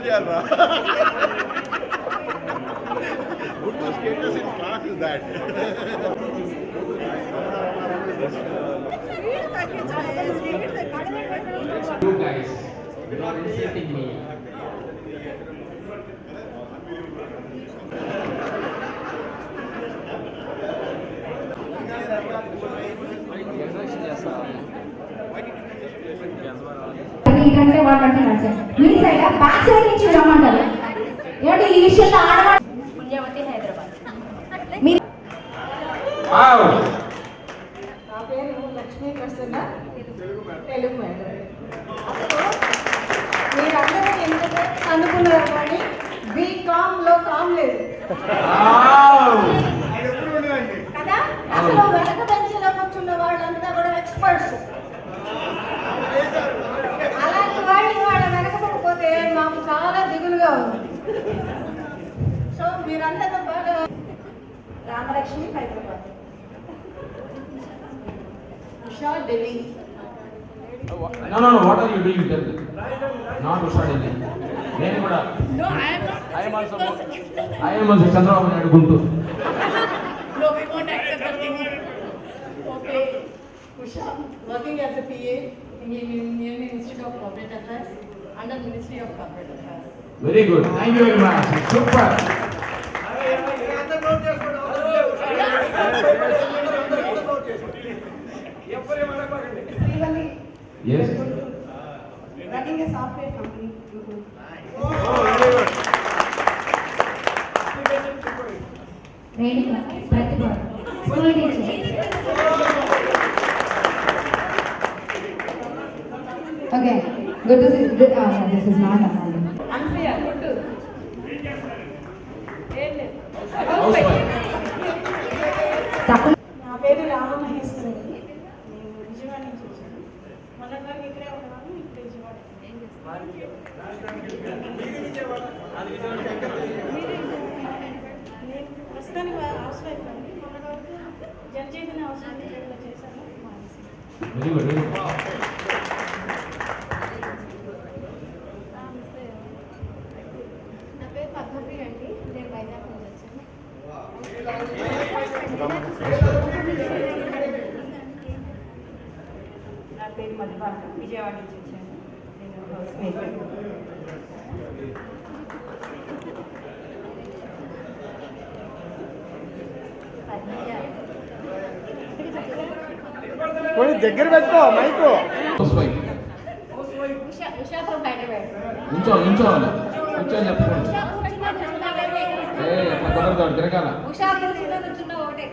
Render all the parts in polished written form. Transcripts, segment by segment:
చేయాలరా good status in class is that You guys, you are insulting me. ఎందుకంటే వాళ్ళు అంటున్నారు సార్ మీ side back side నుంచి రమ్మంటారు ఏమంటే ఈ విషయంలో ఆడవాళ్ళు పుణ్యవతి హైదరాబాద్ నా పేరు లక్ష్మీ ప్రసన్న తెలుగు మేడం మీరందరూ ఎందుకు అనుకున్నారు కానీ బీకామ్లో కామ్ లేదు కదా అసలు వెనక బెంచ్లో కూర్చున్న వాళ్ళంతా కూడా ఎక్స్పర్ట్స్ అలాంటి వాళ్ళ వెనకపోతే మాకు చాలా దిగులుగా ఉంది సో మీరందరూ బాగా Ramalakshmi Hyderabad Usha Delhi No, what are you doing? Tell me. Not Usha Delhi. నేను కూడా No, I am also Chandrababu Naidu Guntur. No, we won't accept that thing. Okay. Usha, working as a PA in Indian Institute of Corporate Affairs under Ministry of Corporate Affairs. Very good. Thank you very much. Super. Yes. Running a software company. Renuka Pratibha school teacher okay good this is not Anpriya, good. తక్కువ నా పేరు రామమహేశ్వరి. నేను విజయవాడ నుంచి వచ్చాను. మొన్నటి వరకు ఇక్కడే ఉన్నాను, ఇప్పుడు విజయవాడ. నేను ప్రస్తుతానికి హౌస్ వైఫ్ అండి. మొన్నటి వరకు జనచైతన్య హౌస్ వైఫ్ చేశాను. Very good. Very good. నా పేరు పద్మప్రియ అండి. నేను వైజాగ్ నుంచి వచ్చాను. నా పేరు మధుబాక, విజయవాడ నుంచి వచ్చాను. నేను హౌస్ మేకర్. దగ్గర పెట్టుకో mic House wife. Usha from Hyderabad. నించోవాలి చెప్పుకోండి. అట్లా కుదరదు తిరగాల. ఉషా కూర్చున్న ఒకటే.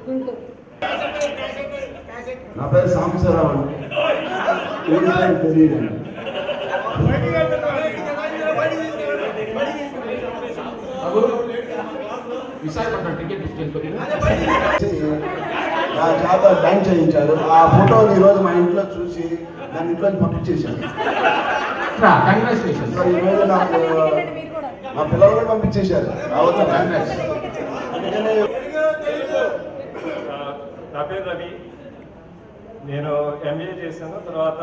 గుంటూరు. నా పేరు సాంబశివరావు అండి తెలియదండి విశాఖపట్నం టికెట్ తీసుకెళ్ళి నా చేత బ్యాంక్ చేయించారు ఆ ఫోటోని ఈరోజు మా ఇంట్లో చూసి దాన్ని ఇంట్లో పంపించేశాను కంగ్రాచులేషన్. సో ఈరోజు నాకు మా పిల్లలు కూడా పంపించేశారు రావచ్చు నా పేరు రవి. నేను ఎంబీఏ చేశాను, తర్వాత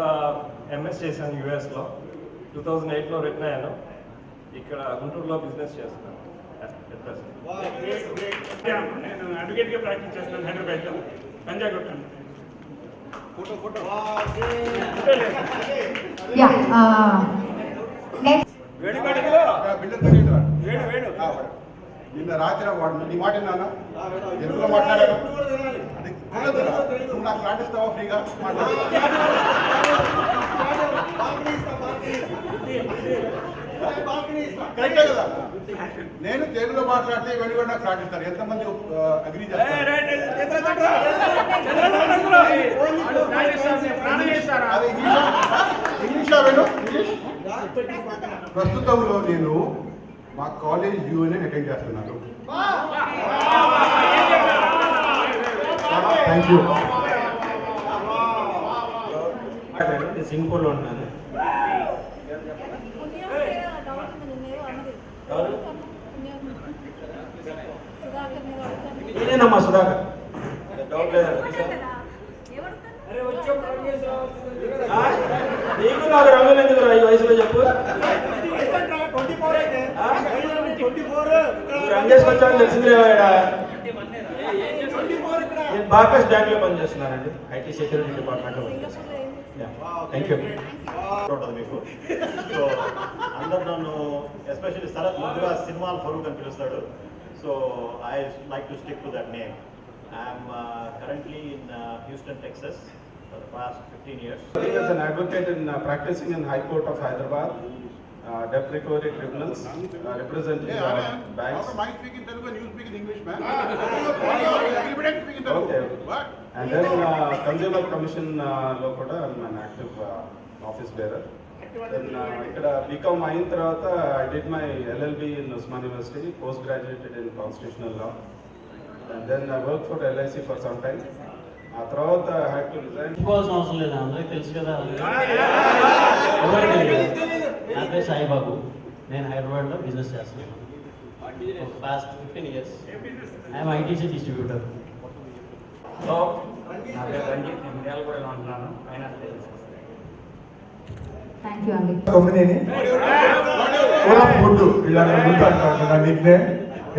ఎంఎస్ చేశాను యూఎస్లో. 2008లో రిటర్న్ అయ్యాను. ఇక్కడ గుంటూరులో బిజినెస్ చేస్తున్నాను. నేను అడ్వకేట్గా ప్రాక్టీస్ చేస్తున్నాను హైదరాబాద్లో పంజాబ్ కొట్టాను. యా నెక్స్ట్ నిన్న రాత్రి వాడు నీ మాట విన్నానా తెలుగులో మాట్లాడాను నువ్వు నాకు మాట్లాడిస్తావా ఫ్రీగా మాట్లాడు కరెక్టే కదా నేను తెలుగులో మాట్లాడితే ఇవన్నీ కూడా నాకు మాట్లాడతారు ఎంతమంది అగ్రీ చేస్తారు అదే ఇంగ్లీష్ ప్రస్తుతంలో నేను మా కాలేజ్ యూనియన్ అటెండ్ చేస్తున్నాను. Thank you. సింగపూర్లో ఉన్నాను. నేనేనమ్మా సుధాకర్. డౌట్ లేదా? చేసుకొచ్చామని తెలిసిందే. నేను బార్కస్ బ్యాంక్లో పనిచేస్తున్నానండి, ఐటీ సెక్యూరిటీ డిపార్ట్మెంట్లో పనిచేస్తున్నాను. Thank you. ఉంటుంది మీకు. సో అందరు నన్ను ఎస్పెషల్లీ శరత్ ముందుగా సినిమాలు ఫరూక్ అని పిలుస్తాడు. So I like to stick to that name. I'm currently in Houston, Texas for the past 15 years. As an advocate in practicing in High Court of Hyderabad, debt recovery tribunals, representing banks. Mike speak in Telugu and you speak in English, man. Everybody speak in Telugu. Okay. What? And then Consumer Commission లో కూడా I'm an active office bearer. Then ఇక్కడ BCom అయిన తర్వాత I did my LLB in Usman University, post-graduated in Constitutional Law. And then I worked for LIC for some time. ఆ తర్వాత I had to resign. చెప్పుకోవాల్సిన అవసరం లేదు, అందరికీ తెలుసు కదా. నా పేరు సాయిబాబు, నేను హైదరాబాద్లో బిజినెస్ చేస్తున్నాను. Past 15 years I'm ITC distributor. నా పేరు రంజిత్, నేను మిర్యాలగూడలో ఉంటున్నాను, ఫైనాన్స్ బిజినెస్. థ్యాంక్ యూ అండి. కొమ్మినేని ఫుడ్ ఇలా నిక్నే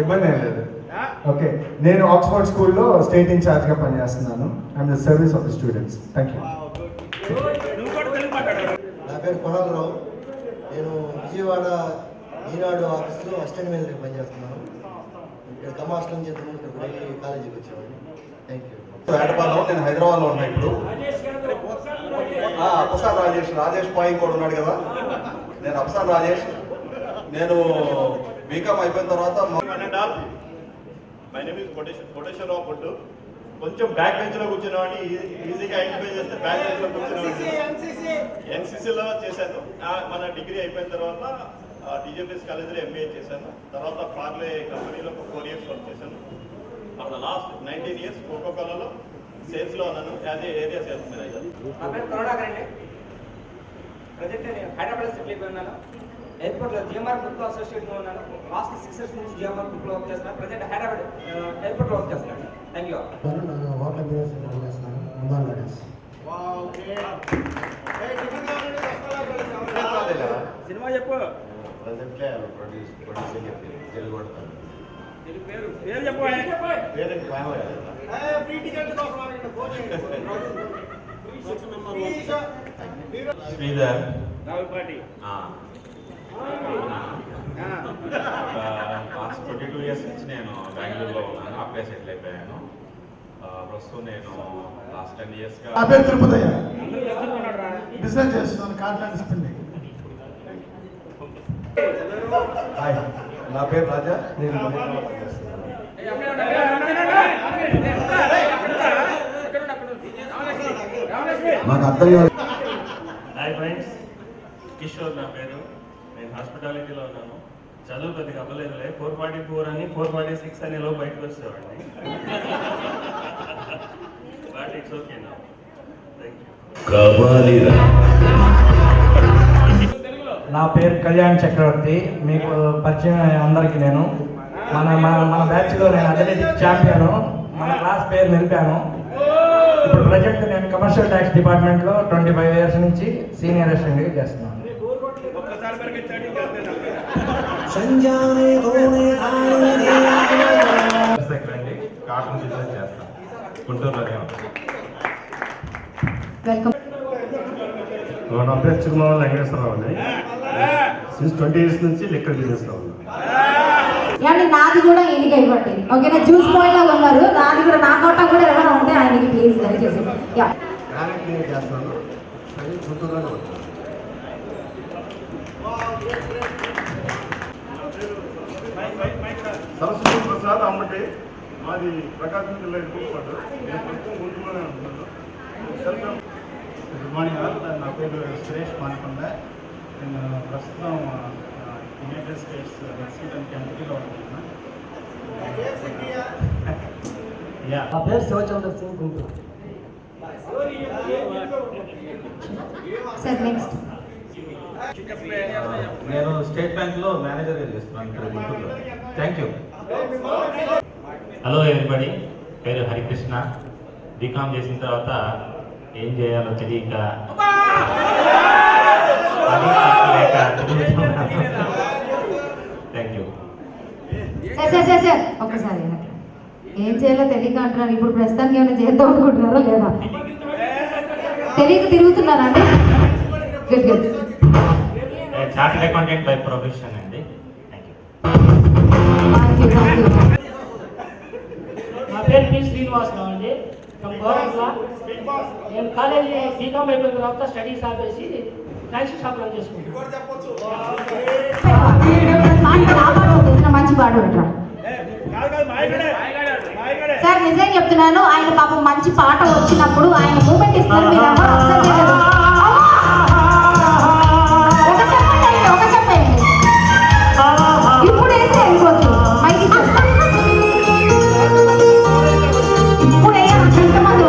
ఇబ్బంది ఏం లేదు. ఓకే, నేను ఆక్స్ఫర్డ్ స్కూల్లో స్టేట్ ఇన్ఛార్జ్గా పనిచేస్తున్నాను. I'm the service of the students. Thank you. నా పేరు కొనలరావు, నేను విజయవాడ ఈనాడు ఆఫీస్లో అసిస్టెంట్ మేనేజర్గా పనిచేస్తున్నాను. ఇక్కడ కమాస్టర్ నుంచి ఇక్కడ డైలీ కాలేజీకి వచ్చేవాడిని. Thank you. హైదరాబాద్లో, నేను హైదరాబాద్లో ఉన్నా ఇప్పుడు. అప్సాన్ రాజేష్ పాయింగ్ కూడా ఉన్నాడు కదా. నేను అప్సాన్ రాజేష్. నేను బీకామ్ అయిపోయిన తర్వాత మై నేమ్ ఇస్ కోటేశ్వరరావు పొట్టు. కొంచెం బ్యాక్ బెంచ్ లో కూర్చునేవాడిని, ఈజీగా ఐడెంటిఫై చేస్తే బ్యాక్ బెంచ్ లో కూర్చునేవాడిని. ఎన్సీసీలో చేశాను. మన డిగ్రీ అయిపోయిన తర్వాత టీజీపీఎస్ కాలేజీలో ఎంబీఏ చేశాను. తర్వాత పార్లే కంపెనీలో 4 years వర్క్ చేశాను. అక్కడ లాస్ట్ 19 years కోకోకోలాలో సేల్స్లో ఉన్నాను, as a area sales manager. నా పేరు కరుణాకర్ అండి. ప్రజెంట్ నేను హైదరాబాద్ సెటిల్ ఉన్నాను. ఎయిర్పోర్ట్లో జిఎంఆర్ గ్రూప్లో అసోసియేట్గా ఉన్నాను. లాస్ట్ 6 years నుంచి జిఎంఆర్ గ్రూప్లో వర్క్ చేస్తున్నాను. ప్రజెంట్ హైదరాబాద్ ఎయిర్పోర్ట్లో వర్క్ చేస్తున్నాను. Thank you. నేను హోటల్ బిజినెస్ పనిచేస్తున్నాను. ముందాల్ గార్డెన్స్. సినిమా చెప్పు. ప్రజెంట్లీ ప్రొడ్యూసింగ్ తెలుగు పేరు చెప్పు. Parent final Sridhar Ravupati. Last 22 years నుంచి నేను బెంగళూరులో ఉన్నాను, అప్పుడే సెటిల్ అయిపోయాను. ప్రస్తుతం నేను లాస్ట్ 10 yearsగా. నా పేరు తిరుపతయ్య, బిజినెస్ చేస్తున్నాను, కాంట్రాక్ట్ స్పెండింగ్. హాయ్, నా పేరు రాజా, నేను మహిళలో పనిచేస్తున్నాను. నాకు అర్థం కాదు. హాయ్ ఫ్రెండ్స్, కిషోర్ నా పేరు. నేను హాస్పిటాలిటీలో ఉన్నాను. చదువు కొద్దిగా అవ్వలేదులే. 444 అని 446 అని లో బయటకు వచ్చేవాడిని. బట్ ఇట్స్ ఓకే నా. Thank you. నా పేరు కళ్యాణ్ చక్రవర్తి, మీకు పరిచయం అందరికీ. నేను మన బ్యాచ్లో నేను అథ్లెటిక్ ఛాంపియన్. మన క్లాస్ పేరు నిలిపాను. ఇప్పుడు ప్రజెంట్ నేను కమర్షియల్ ట్యాక్స్ డిపార్ట్మెంట్లో 25 years నుంచి సీనియర్ అసిస్టెంట్గా చేస్తున్నాను. కాటన్ బిజినెస్ చేస్తాను, గుంటూరులోనే ఉంటాను. వెల్కమ్. నా పేరు చిరుమల వెంకటేశ్వరరావు అండి. సిన్స్ 20 years నుంచి లిక్కర్ బిజినెస్లో ఉన్నాను. ఏమండి, నాది కూడా ఈయనకి ఇవ్వండి. ఓకేనా, జ్యూస్ బాయ్ లాగా ఉన్నారు. నాది కూడా, నా కోట కూడా ఎవరైనా ఉంటే ఆయనకి ప్లీజ్ దయచేసి. గ్రానైట్ క్లినిక్ చేస్తున్నాను. అది గుంటూరులోనే ఉంటాను. సరస్వతి ప్రసాద్ అమ్మటి, మాది ప్రకాశం జిల్లా ఇంకోపాటు. నేను ప్రస్తుతం గుంటూరులోనే ఉంటున్నాను. Good morning all. నా పేరు సురేష్ మానకొండ. నేను ప్రస్తుతం యునైటెడ్ స్టేట్స్ లెక్సింగ్టన్ కెంటకీలో ఉంటున్నాను. నా పేరు శివచంద్ర సింగ్, గుంటూరు. Sir next. నేను స్టేట్ బ్యాంక్లో మేనేజర్గా చేస్తున్నాను ఇక్కడ గుంటూరులో. Thank you. హలో ఎవ్రీబడి, పేరు హరికృష్ణ. బీకామ్ చేసిన తర్వాత ఏం చేయాలో తెలియక థ్యాంక్ యూ. సార్ ఒక్కసారి ఏం చేయాలో తెలియక అంటున్నారు. ఇప్పుడు ప్రస్తుతానికి ఏమైనా చేద్దాం అనుకుంటున్నారో లేదా తెలియక తిరుగుతున్నారా అండి? Good good. Chartered accountant by profession అండి. నా పేరు పి శ్రీనివాసరావు అండి. నేను కాలేజీ బీకామ్ అయిపోయిన తర్వాత స్టడీస్ ఆపేసి ఫ్యాన్సీ షాప్ రన్ చేసుకుంటాను. మంచి పాట పెట్టరా సార్. నిజం చెప్తున్నాను, ఆయన పాపం మంచి పాట వచ్చినప్పుడు ఆయన మూమెంట్ ఇస్తారు. మీరు ఎవరు అబ్జర్వ్ చేయలేదు. ఒక చెప్పండి ఇప్పుడు వేస్తే వెళ్ళిపోవచ్చు. ఇప్పుడు ఎంతమంది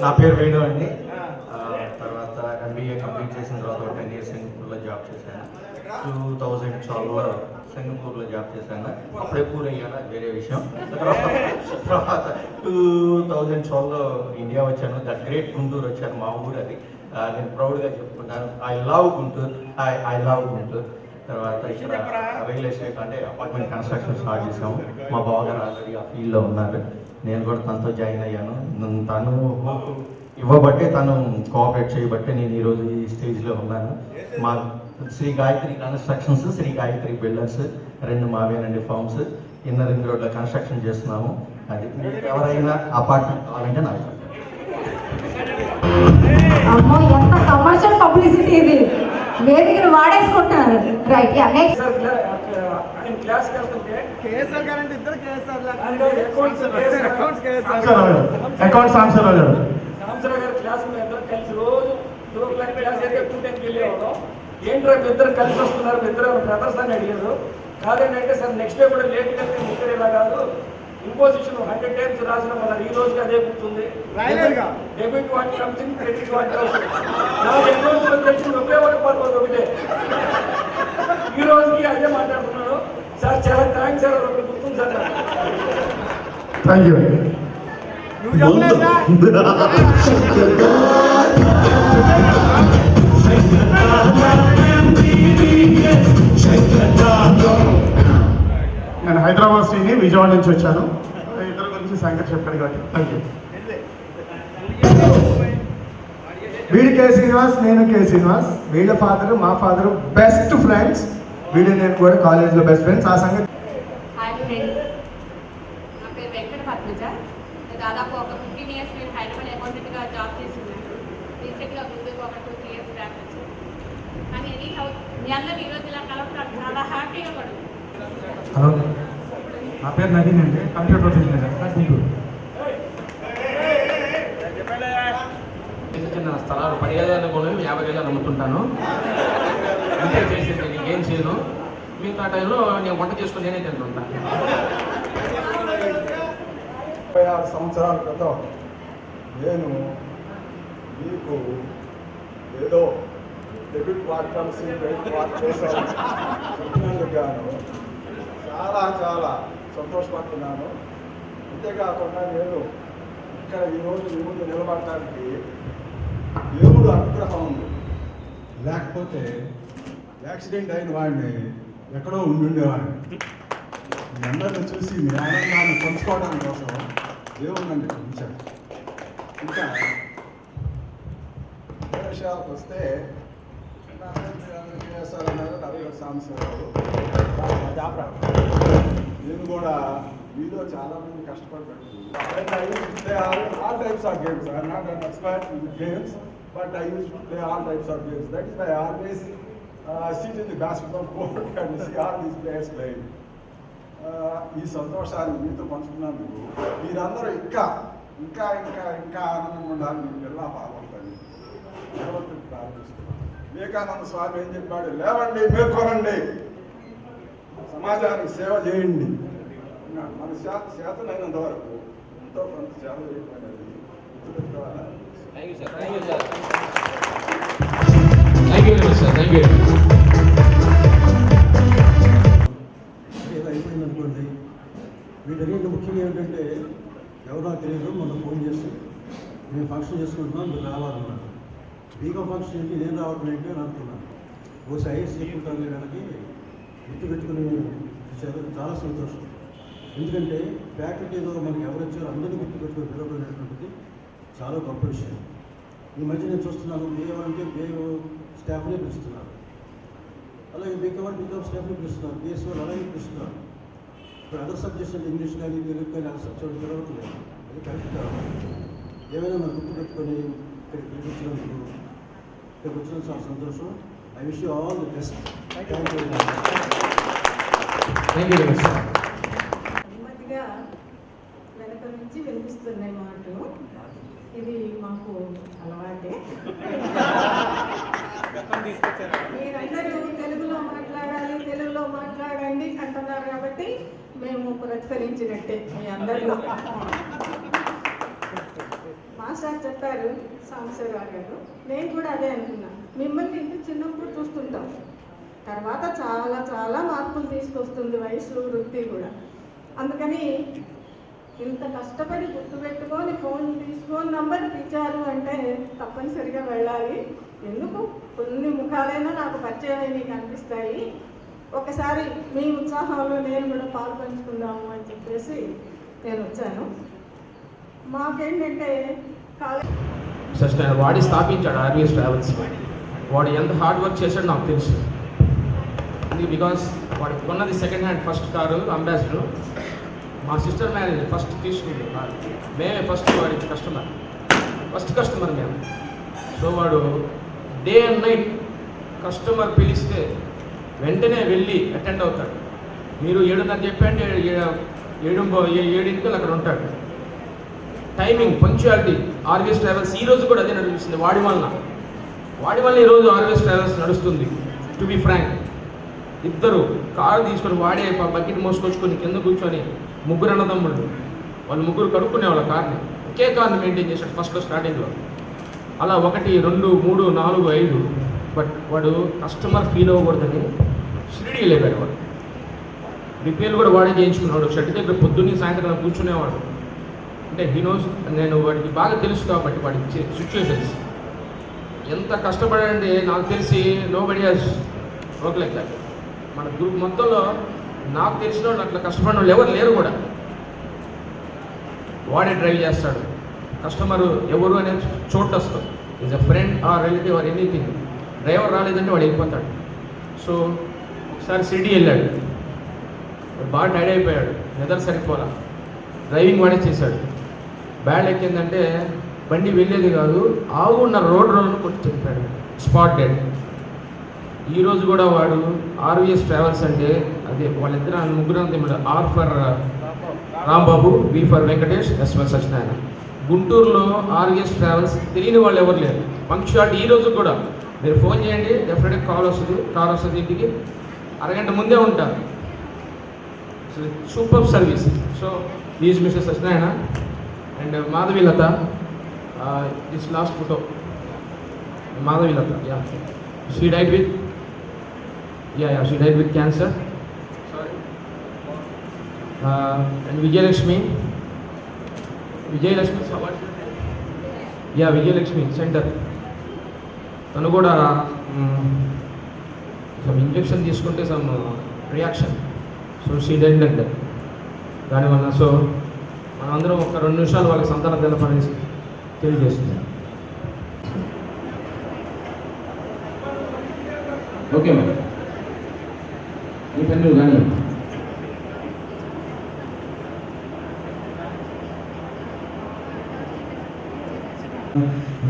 నా పేరు వేణు అండి. తర్వాత MBA కంప్లీట్ చేసిన తర్వాత 10 years సింగపూర్లో జాబ్ చేశాను. 2012లో సింగపూర్లో జాబ్ చేశాను. అప్పుడే పూరయ్యాను, అది వేరే విషయం. తర్వాత 2012లో ఇండియా వచ్చాను. ద గ్రేట్ గుంటూరు వచ్చాను, మా ఊరు అది. నేను ప్రౌడ్గా చెప్పుకుంటాను. I love Guntur. తర్వాత ఇక్కడ రియల్ ఎస్టేట్ అంటే అపార్ట్మెంట్ కన్స్ట్రక్షన్ స్టార్ట్ చేసాము. మా బావగారు ఆల్రెడీ ఆ ఫీల్డ్లో ఉన్నారు. నేను కూడా తనతో జాయిన్ అయ్యాను. తను ఇవ్వబట్టే, తను కోఆపరేట్ చేయబట్టే నేను ఈరోజు ఈ స్టేజ్లో ఉన్నాను. మా శ్రీ గాయత్రి కన్స్ట్రక్షన్స్, శ్రీ గాయత్రి బిల్డర్స్ రెండు మావేనండి ఫార్మ్స్. ఇన్నర్ రింగ్ రోడ్లో కన్స్ట్రక్షన్ చేస్తున్నాము. అది ఎవరైనా అపార్ట్మెంట్ కావాలంటే నాకు అమ్మో ఎంత కమర్షియల్ పబ్లిసిటీ ఇది. వేదికను వాడేసుకుంటున్నారు. రైట్ యా నెక్స్ట్ క్లాస్కి వెళ్తుంటే కేఎస్ఆర్ గారంటే ఇద్దరు కేఎస్ఆర్ అకౌంట్స్ సాంసరావు గారు క్లాస్ ఇద్దరు కలిసి రోజు 2 o'clock క్లాస్ అయితే 2:10 వెళ్ళేవాళ్ళం. ఏంట్రా మీ ఇద్దరు కలిసి వస్తున్నారు, మీ ఇద్దరు బ్రదర్స్ అని అడిగారు. కాదేంటంటే సార్ నెక్స్ట్ డే కూడా లేట్ వెళ్తే మీ ఇద్దరు ఇలా కాదు, ఇంపోజిషన్ 100 times రాసిన మన ఈ రోజుకి అదే గుర్తుంది. Debit what comes in, credit what comes in. నాకు ఎన్నో తెలిసి ఉపయోగపడుతుంది ఒకటే. ఈ రోజుకి అదే మాట్లాడుతున్నాను సార్. చాలా థ్యాంక్స్ సార్, ఒకటి గుర్తుంది సార్. Thank you. నేను హైదరాబాద్ శ్రీని, విజయవాడ నుంచి వచ్చాను. ఇద్దరు గురించి సంగతి చెప్పాడు కాబట్టి థ్యాంక్ యూ. వీడి కే శ్రీనివాస్, నేను కే శ్రీనివాస్. వీళ్ళ ఫాదర్ మా ఫాదర్ బెస్ట్ ఫ్రెండ్స్. వీడు నేను కూడా కాలేజ్లో బెస్ట్ ఫ్రెండ్స్. ఆ సంగతి హాయ్ ఫ్రెండ్స్, నా పేరు వెంకట పద్మజ. దాదాపు ఒక 15 years నేను హైదరాబాద్ అకౌంటెంట్గా జాబ్ చేస్తున్నాను. రీసెంట్గా గుంటూరు ఒక 2-3 years బ్యాక్ వచ్చాను. కానీ ఎనీ హౌ మీ అందరూ ఈరోజు ఇలా కలవడం చాలా హ్యాపీగా పడుతుంది. హలో, నా పేరు నవీన్ అండి. Computer professional Guntur. చిన్న చిన్న స్థలాలు 10,000 కొనుగోలు 50,000 అమ్ముతుంటాను. అంతే చేసేది, నీకేం చేయను. మిగతా టైంలో నేను వంట చేసుకుని నేనే తింటుంటాను. 56 సంవత్సరాల క్రితం నేను మీకు ఏదో debit what comes in, credit what చేశాను చెప్పినందుకు గాను చాలా సంతోషపడుతున్నాను. అంతేకాకుండా నేను ఇక్కడ ఈరోజు మీ ముందు నిలబడటానికి దేవుడు అనుగ్రహం ఉంది. లేకపోతే యాక్సిడెంట్ అయిన వాడిని ఎక్కడో ఉండేవాడిని. మీ అందరిని చూసి మీ ఆనందాన్ని పంచుకోవడానికి కోసం దేవుడు నన్ను పిలిచాడు. ఇంకా విషయాలకు వస్తే చేస్తారన్నారు నరేంద్ర సాంబశివరావు. నేను కూడా మీలో చాలా మంది కష్టపడ్డాను. All types of games. I am not an expert in games, but I used to play all types of games. That is why I always sit in the basketball court and see all these players playing. ఈ సంతోషాన్ని మీతో పంచుకున్నందుకు మీరందరూ ఇంకా ఇంకా ఇంకా ఇంకా ఆనందంగా ఉండాలని మీకు ఎలా బాగుంటుంది భగవంతుడికి ప్రార్థిస్తున్నాను. వివేకానంద స్వామి ఏం చెప్పాడు? లేవండి, మేల్కొనండి, సమాజానికి సేవ చేయండి మన చేతనైనంత వరకు ఎంతో కొంత సేవ చేయడం అనేది గుర్తుపెట్టుకోవాలా. Thank you sir. Thank you sir. Thank you very much sir. Thank you. ఏదో అయిపోయింది అనుకోండి. వీటన్నింటి ముఖ్యంగా ఏంటంటే ఎవరో తెలియదు మనం ఫోన్ చేసి మేము ఫంక్షన్ చేసుకుంటున్నాం మీరు రావాలన్నారు. బీకా ఫంక్షన్ ఏంటి నేను రావడం ఏంటి అని అనుకున్నాను. ఓసి ఐఎస్ చేసుకుంటాను కనుక గుర్తుపెట్టుకుని ఇచ్చారు. చాలా సంతోషం. ఎందుకంటే ఫ్యాకల్టీలో మనకి ఎవరు వచ్చారో అందరినీ గుర్తుపెట్టుకుని పిలవబడినటువంటిది చాలా గొప్ప విషయం. ఈ మధ్య నేను చూస్తున్నాను బీఏ అంటే బీఏ స్టాఫ్నే పిలుస్తున్నారు, అలాగే బీకే వాళ్ళు బీకా స్టాఫ్ని పిలుస్తున్నారు, బీఎస్ వాళ్ళు అలాగే పిలుస్తున్నారు. ఇప్పుడు అదర్ సబ్జెక్ట్స్ అంటే ఇంగ్లీష్ కానీ తెలుగు కానీ అదర్ సబ్జెక్ట్ పిలవట్లేదు. అది కరెక్ట్ కాదు. ఏమైనా మనం గుర్తుపెట్టుకొని ఇక్కడికి వచ్చినందుకు చాలా సంతోషం. I wish you all the best. Thank you very much. Thank you very much sir. నెమ్మదిగా వెనక నుంచి వినిపిస్తున్నాయి మాటలు. ఇది మాకు అలవాటే. మీరందరూ తెలుగులో మాట్లాడాలి, తెలుగులో మాట్లాడండి అంటున్నారు కాబట్టి మేము ప్రతిఫలించినట్టే మీ అందరిలో. మాస్టర్ చెప్పారు సాంబశివరావు గారు, నేను కూడా అదే అనుకున్నా. మిమ్మల్ని ఇంత చిన్నప్పుడు చూస్తుంటాం, తర్వాత చాలా చాలా మార్పులు తీసుకొస్తుంది వయసు వృత్తి కూడా. అందుకని ఇంత కష్టపడి గుర్తుపెట్టుకొని ఫోన్ తీసుకొని నంబర్ ఇచ్చారు అంటే తప్పనిసరిగా వెళ్ళాలి. ఎందుకు కొన్ని ముఖాలైనా నాకు పరిచయం అయి మీకు అనిపిస్తాయి. ఒకసారి మీ ఉత్సాహంలో నేను కూడా పాలు పంచుకుందాము అని చెప్పేసి నేను వచ్చాను. మాకేంటంటే సార్ వాడి స్థాపించాడు ఆర్వీఎస్ ట్రావెల్స్. వాడు ఎంత హార్డ్ వర్క్ చేశాడో నాకు తెలుసు. బికాస్ వాడు కొన్నది second hand first car ambassador. మా సిస్టర్ మ్యారేజ్ ఫస్ట్ తీసుకుంది కారు. మేమే ఫస్ట్ వాడికి ఫస్ట్ కస్టమర్ మేము. సో వాడు డే అండ్ నైట్ కస్టమర్ పిలిస్తే వెంటనే వెళ్ళి అటెండ్ అవుతాడు. మీరు 7:30 చెప్పండి, 7:07 అక్కడ ఉంటాడు. Timing punctuality. ఆర్వీఎస్ ట్రావెల్స్ ఈరోజు కూడా అదే నడుస్తుంది. వాడి వల్ల ఈరోజు ఆర్వీఎస్ ట్రావెల్స్ నడుస్తుంది. టు బి ఫ్రాంక్, ఇద్దరు కారు తీసుకొని వాడే బకెట్ మోసుకొచ్చుకొని కింద కూర్చొని ముగ్గురు అన్నదమ్ముళ్ళు, వాళ్ళు ముగ్గురు కడుక్కునే వాళ్ళ కార్ని, ఒకే కార్ని మెయింటైన్ చేశాడు ఫస్ట్లో స్టార్టింగ్లో. అలా 1, 2, 3, 4, 5. బట్ వాడు కస్టమర్ ఫీల్ అవ్వకూడదని షిరిడీ లేపాడు. వాడు రిపేర్లు కూడా వాడే చేయించుకున్నాడు. షెడ్ దగ్గర పొద్దున్నే సాయంత్రం కూర్చునేవాడు. అంటే హీ నోస్, నేను వాడికి బాగా తెలుసు కాబట్టి వాడి సిచ్యువేషన్స్ ఎంత కష్టపడండి. నాకు తెలిసి nobody has work like that. మన గ్రూప్ మొత్తంలో నాకు తెలిసిన వాళ్ళు అట్లా కష్టపడిన వాళ్ళు ఎవరు లేరు కూడా. వాడే డ్రైవ్ చేస్తాడు. కస్టమర్ ఎవరు అనేది చోటు వస్తాం, is a friend or relative or anything. Driver రాలేదంటే వాడు వెళ్ళిపోతాడు. సో ఒకసారి సిటీ వెళ్ళాడు, బాగా టైర్డ్ అయిపోయాడు, నిద్ర సరిపోలా. డ్రైవింగ్ వాడే చేశాడు. బ్యాడ్ ఎక్కిందంటే బండి వెళ్ళేది కాదు, ఆగున్న రోడ్లను కొట్టి చెప్పాడు. Spot dead. ఈరోజు కూడా వాడు ఆర్వీఎస్ ట్రావెల్స్ అంటే అదే వాళ్ళిద్దరు ముగ్గురు అంతే. R for Rambabu, B for Venkatesh, S for Satyanarayana. గుంటూరులో ఆర్వీఎస్ ట్రావెల్స్ తెలియని వాళ్ళు ఎవరు లేరు. పంక్చువాలిటీ ఈరోజు కూడా మీరు ఫోన్ చేయండి, డెఫినెట్గా కార్ వస్తుంది ఇంటికి. అరగంట ముందే ఉంటారు. Super service. So is mister Satyanarayana and Madhavi Latha. This last photo Madhavi Latha. Yeah, she died with she died with cancer. Sorry. And Vijayalakshmi Vijayalakshmi center. తను కూడా సమ్ ఇంజెక్షన్ తీసుకుంటే some reaction. So she died like that. దానివల్ల so మనందరం ఒక 2 నిమిషాలు వాళ్ళకి సంతానం తెలపనేసి తెలియజేస్తున్నాం. ఓకే మేడం, ఈ పని కానీ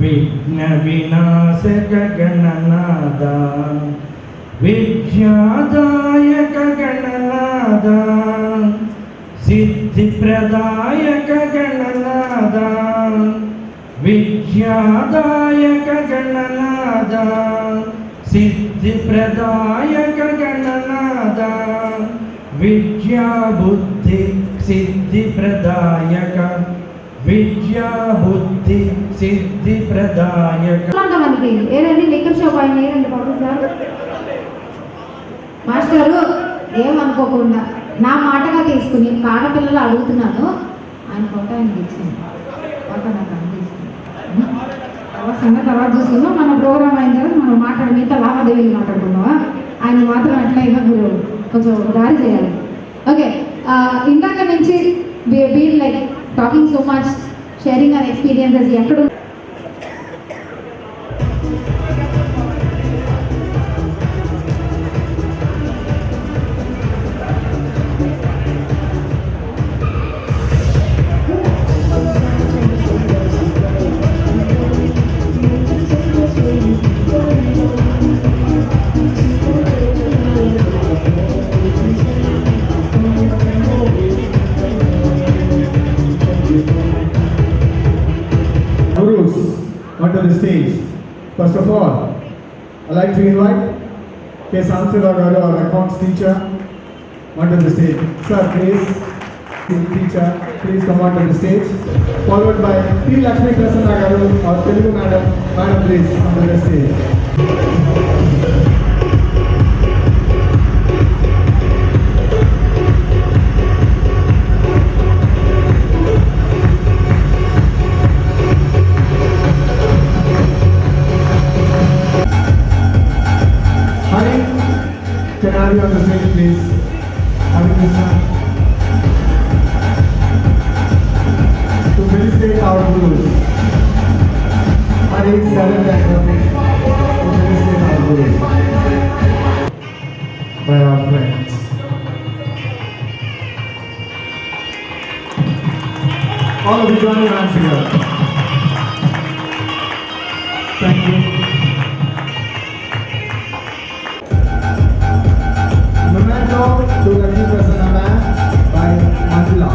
విఘ్న వినాశక గణనాద విద్యాదాయక గణనాద సిద్ధి ప్రదాయక గణనాద విద్యాదాయక గణనాద సిద్ధి ప్రదాయక గణనాద విద్యా బుద్ధి సిద్ధి ప్రదాయక విద్యా బుద్ధి సిద్ధి ప్రదాయక. మనకి ఏదండి లిక్కర్ షాప్ ఆయన ఏదండి పంపిస్తారు మాస్టరు ఏమనుకోకుండా నా మాటగా తీసుకుని ఆడపిల్లలు అడుగుతున్నాను ఆయన ఫోటో ఆయనకి ఇచ్చింది ఫోటో నాకు అందిస్తుంది తర్వాత చూసుకుందాం. మన ప్రోగ్రామ్ అయిన తర్వాత మనం మిగతా లావాదేవీలు మాట్లాడుకుందామా ఆయన మాత్రం అట్లయినా మీరు కొంచెం దారి చేయాలి. ఓకే ఇందాక నుంచి been like talking so much sharing our experiences ఎక్కడ onto the stage. First of all, I'd like to invite K. Sansira Garu, our accounts teacher, onto the stage. Sir, please, teacher, please come onto the stage. Followed by P. Lakshmi Prasanna Garu, our Telugu madam. Madam, please, onto the stage. Can I have you on the stage, please? Hari Krishna. To felicitate our gurus. Hari Saran and Ravi. To felicitate our gurus. By our friends. All of you join your hands together. Thank you. Memento to Lakshmi Prasanna Ma'am by Manjula.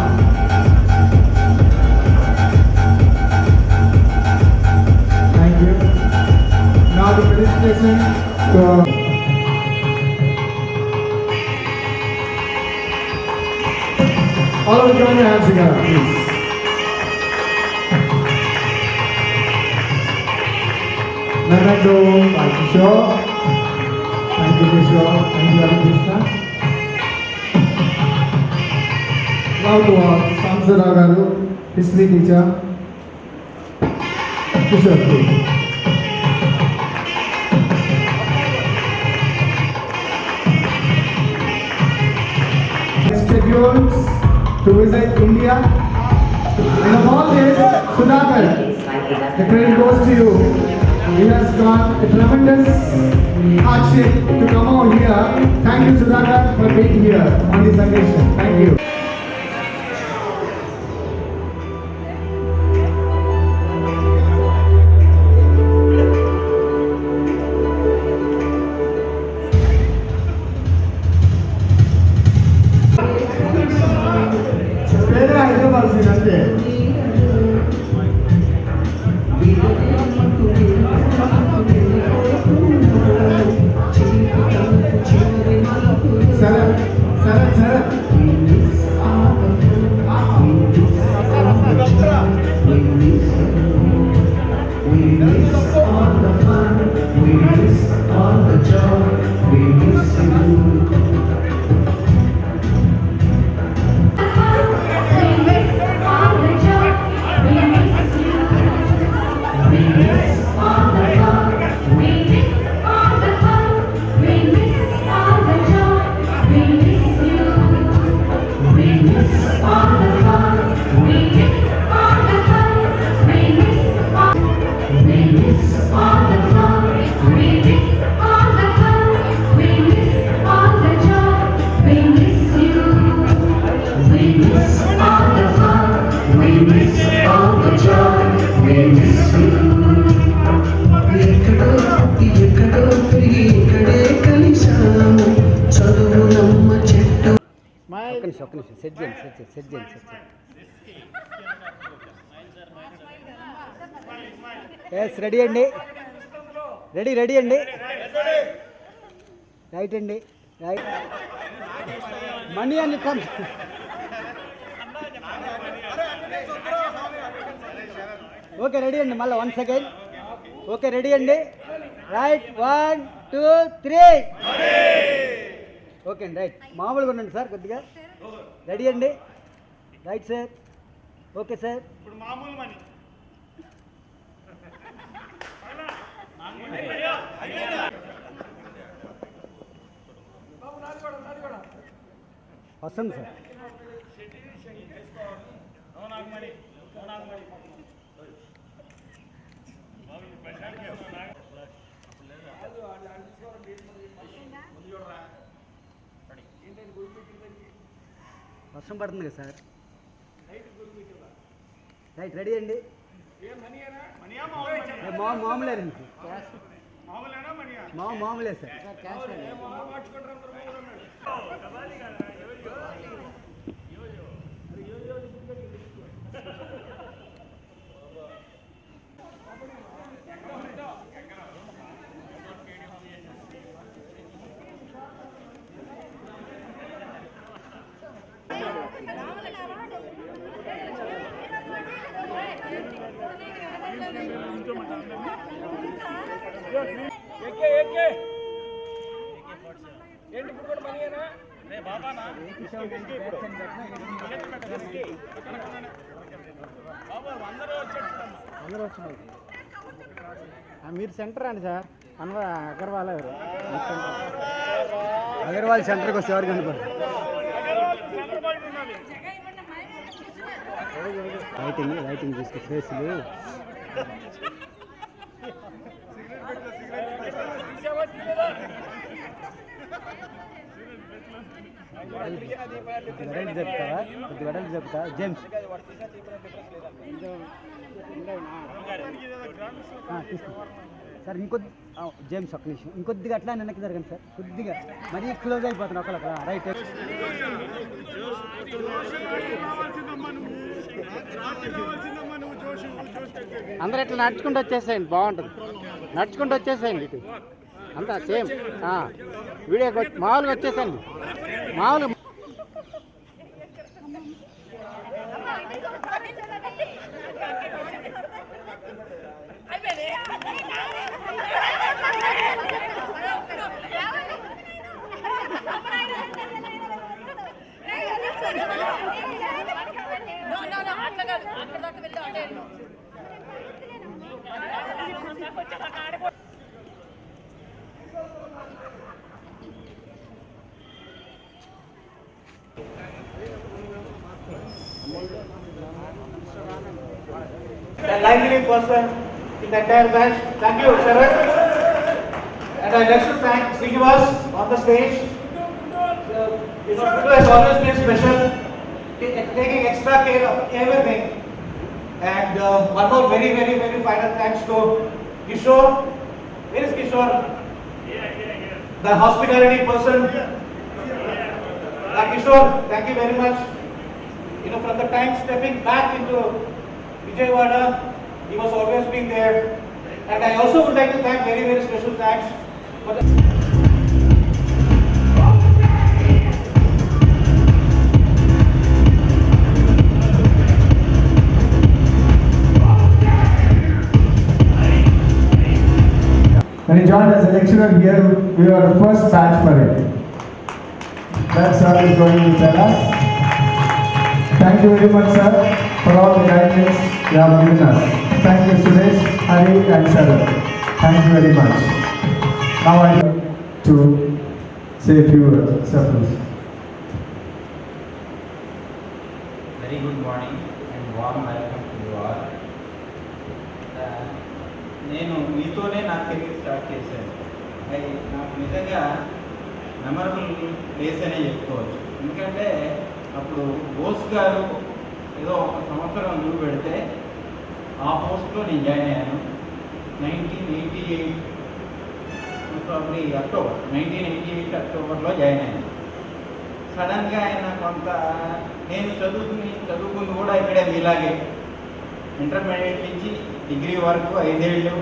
Thank you. Now the felicitation to all of you join your hands together, please. Memento by Kishore. Thank you, Kishore. Thank you, Hari Krishna. Now to our Sansira Garu, history teacher. Kishore, please. Scheduled to visit India. And of all this, Sudhakar, the credit goes to you. He has got a tremendous hardship to come out here. Thank you, Sudhakar, for being here on this occasion. Thank you. Set చేయండి yes ready అండి ready అండి right అండి right money అని come okay ready అండి, మళ్ళీ 1 second. Okay ready అండి, right 1 2 3. Okay అండి right, మామూలుగా ఉండండి సార్ కొద్దిగా. రెడీ అండి, రైట్ సార్. Okay sir. ఇప్పుడు మామూలు మనీ వస్తుంది సార్. వర్షం పడుతుంది కదా సార్. రైట్ రెడీ అండి, మామూలే మామూలే సార్. ఏంటి ఇప్పుడు కూడా మనీనా అందరూ వచ్చినాయి. మీరు సెంటర్ అండి సార్, అగర్వాల్ ఎవరు? అగర్వాల్ సెంటర్కి వస్తే ఎవరు కనపడరు. లైటింగ్ తీసుకు ఫేస్లు. వెడల్పు చెప్తావా? కొద్ది వెడల్పు చెప్తా జేమ్స్. సార్ ఇంకొద్ది జేమ్స్ ఒక్క నిమిషం, ఇంకొద్దిగా అట్లా వెనక్కి జరగండి సార్, కొద్దిగా మరీ క్లోజ్ అయిపోతుంది ఒకళ్ళ. రైట్ అందరూ ఇట్లా నడుచుకుంటూ వచ్చేసేయండి, బాగుంటుంది. నడుచుకుంటూ వచ్చేసేయండి ఇటు అంతా సేమ్ వీడియో మామూలుగా వచ్చేసేయండి. మామూలుగా the lively person in the entire match. Thank you, Sharat. And I'd like to thank Srinivas on the stage. It has always been special, taking extra care of everything. And one more very final thanks to Kishore. Where is Kishore? The hospitality person. Kishore, thank you very much. You know, from the time stepping back into Vijayawada, he was always being there. And I also would like to thank very special thanks for the When he joined as a lecturer here, we were the first batch for it. That's how he's going to tell us. Thank you very much, sir, for all the guidance you have given us. Thank you, Suresh, Hari, and Sharat. Thank you very much. Now I want to say a few words. Sir, please. Very good morning and warm welcome to you all. నేను మీతోనే నా career start చేశాను. అది నాకు నిజంగా memorable days అనే చెప్పుకోవచ్చు. ఎందుకంటే అప్పుడు బోస్ గారు ఏదో ఒక సంవత్సరం ముందు పెడితే ఆ పోస్ట్లో నేను జాయిన్ అయ్యాను. 1988 ప్రాబ్లీ అక్టోబర్ 1988 అక్టోబర్లో జాయిన్ అయ్యాను. సడన్గా ఆయన కొంత నేను చదువుకుంది కూడా ఇక్కడే మీలాగే ఇంటర్మీడియట్ నుంచి డిగ్రీ వరకు 5 ఏళ్ళు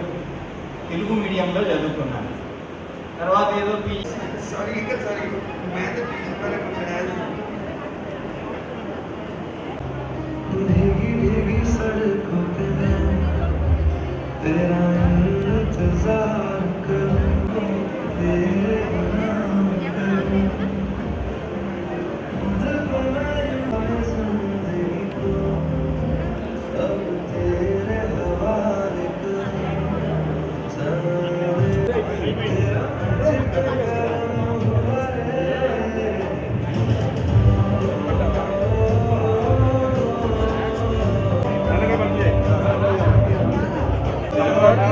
తెలుగు మీడియంలో చదువుకున్నాను. తర్వాత ఏదో సారీ सड़कों पे मैं तेरा इंतजार करूं, तेरे नाम करूं, जिंदगी को अब तेरे हवाले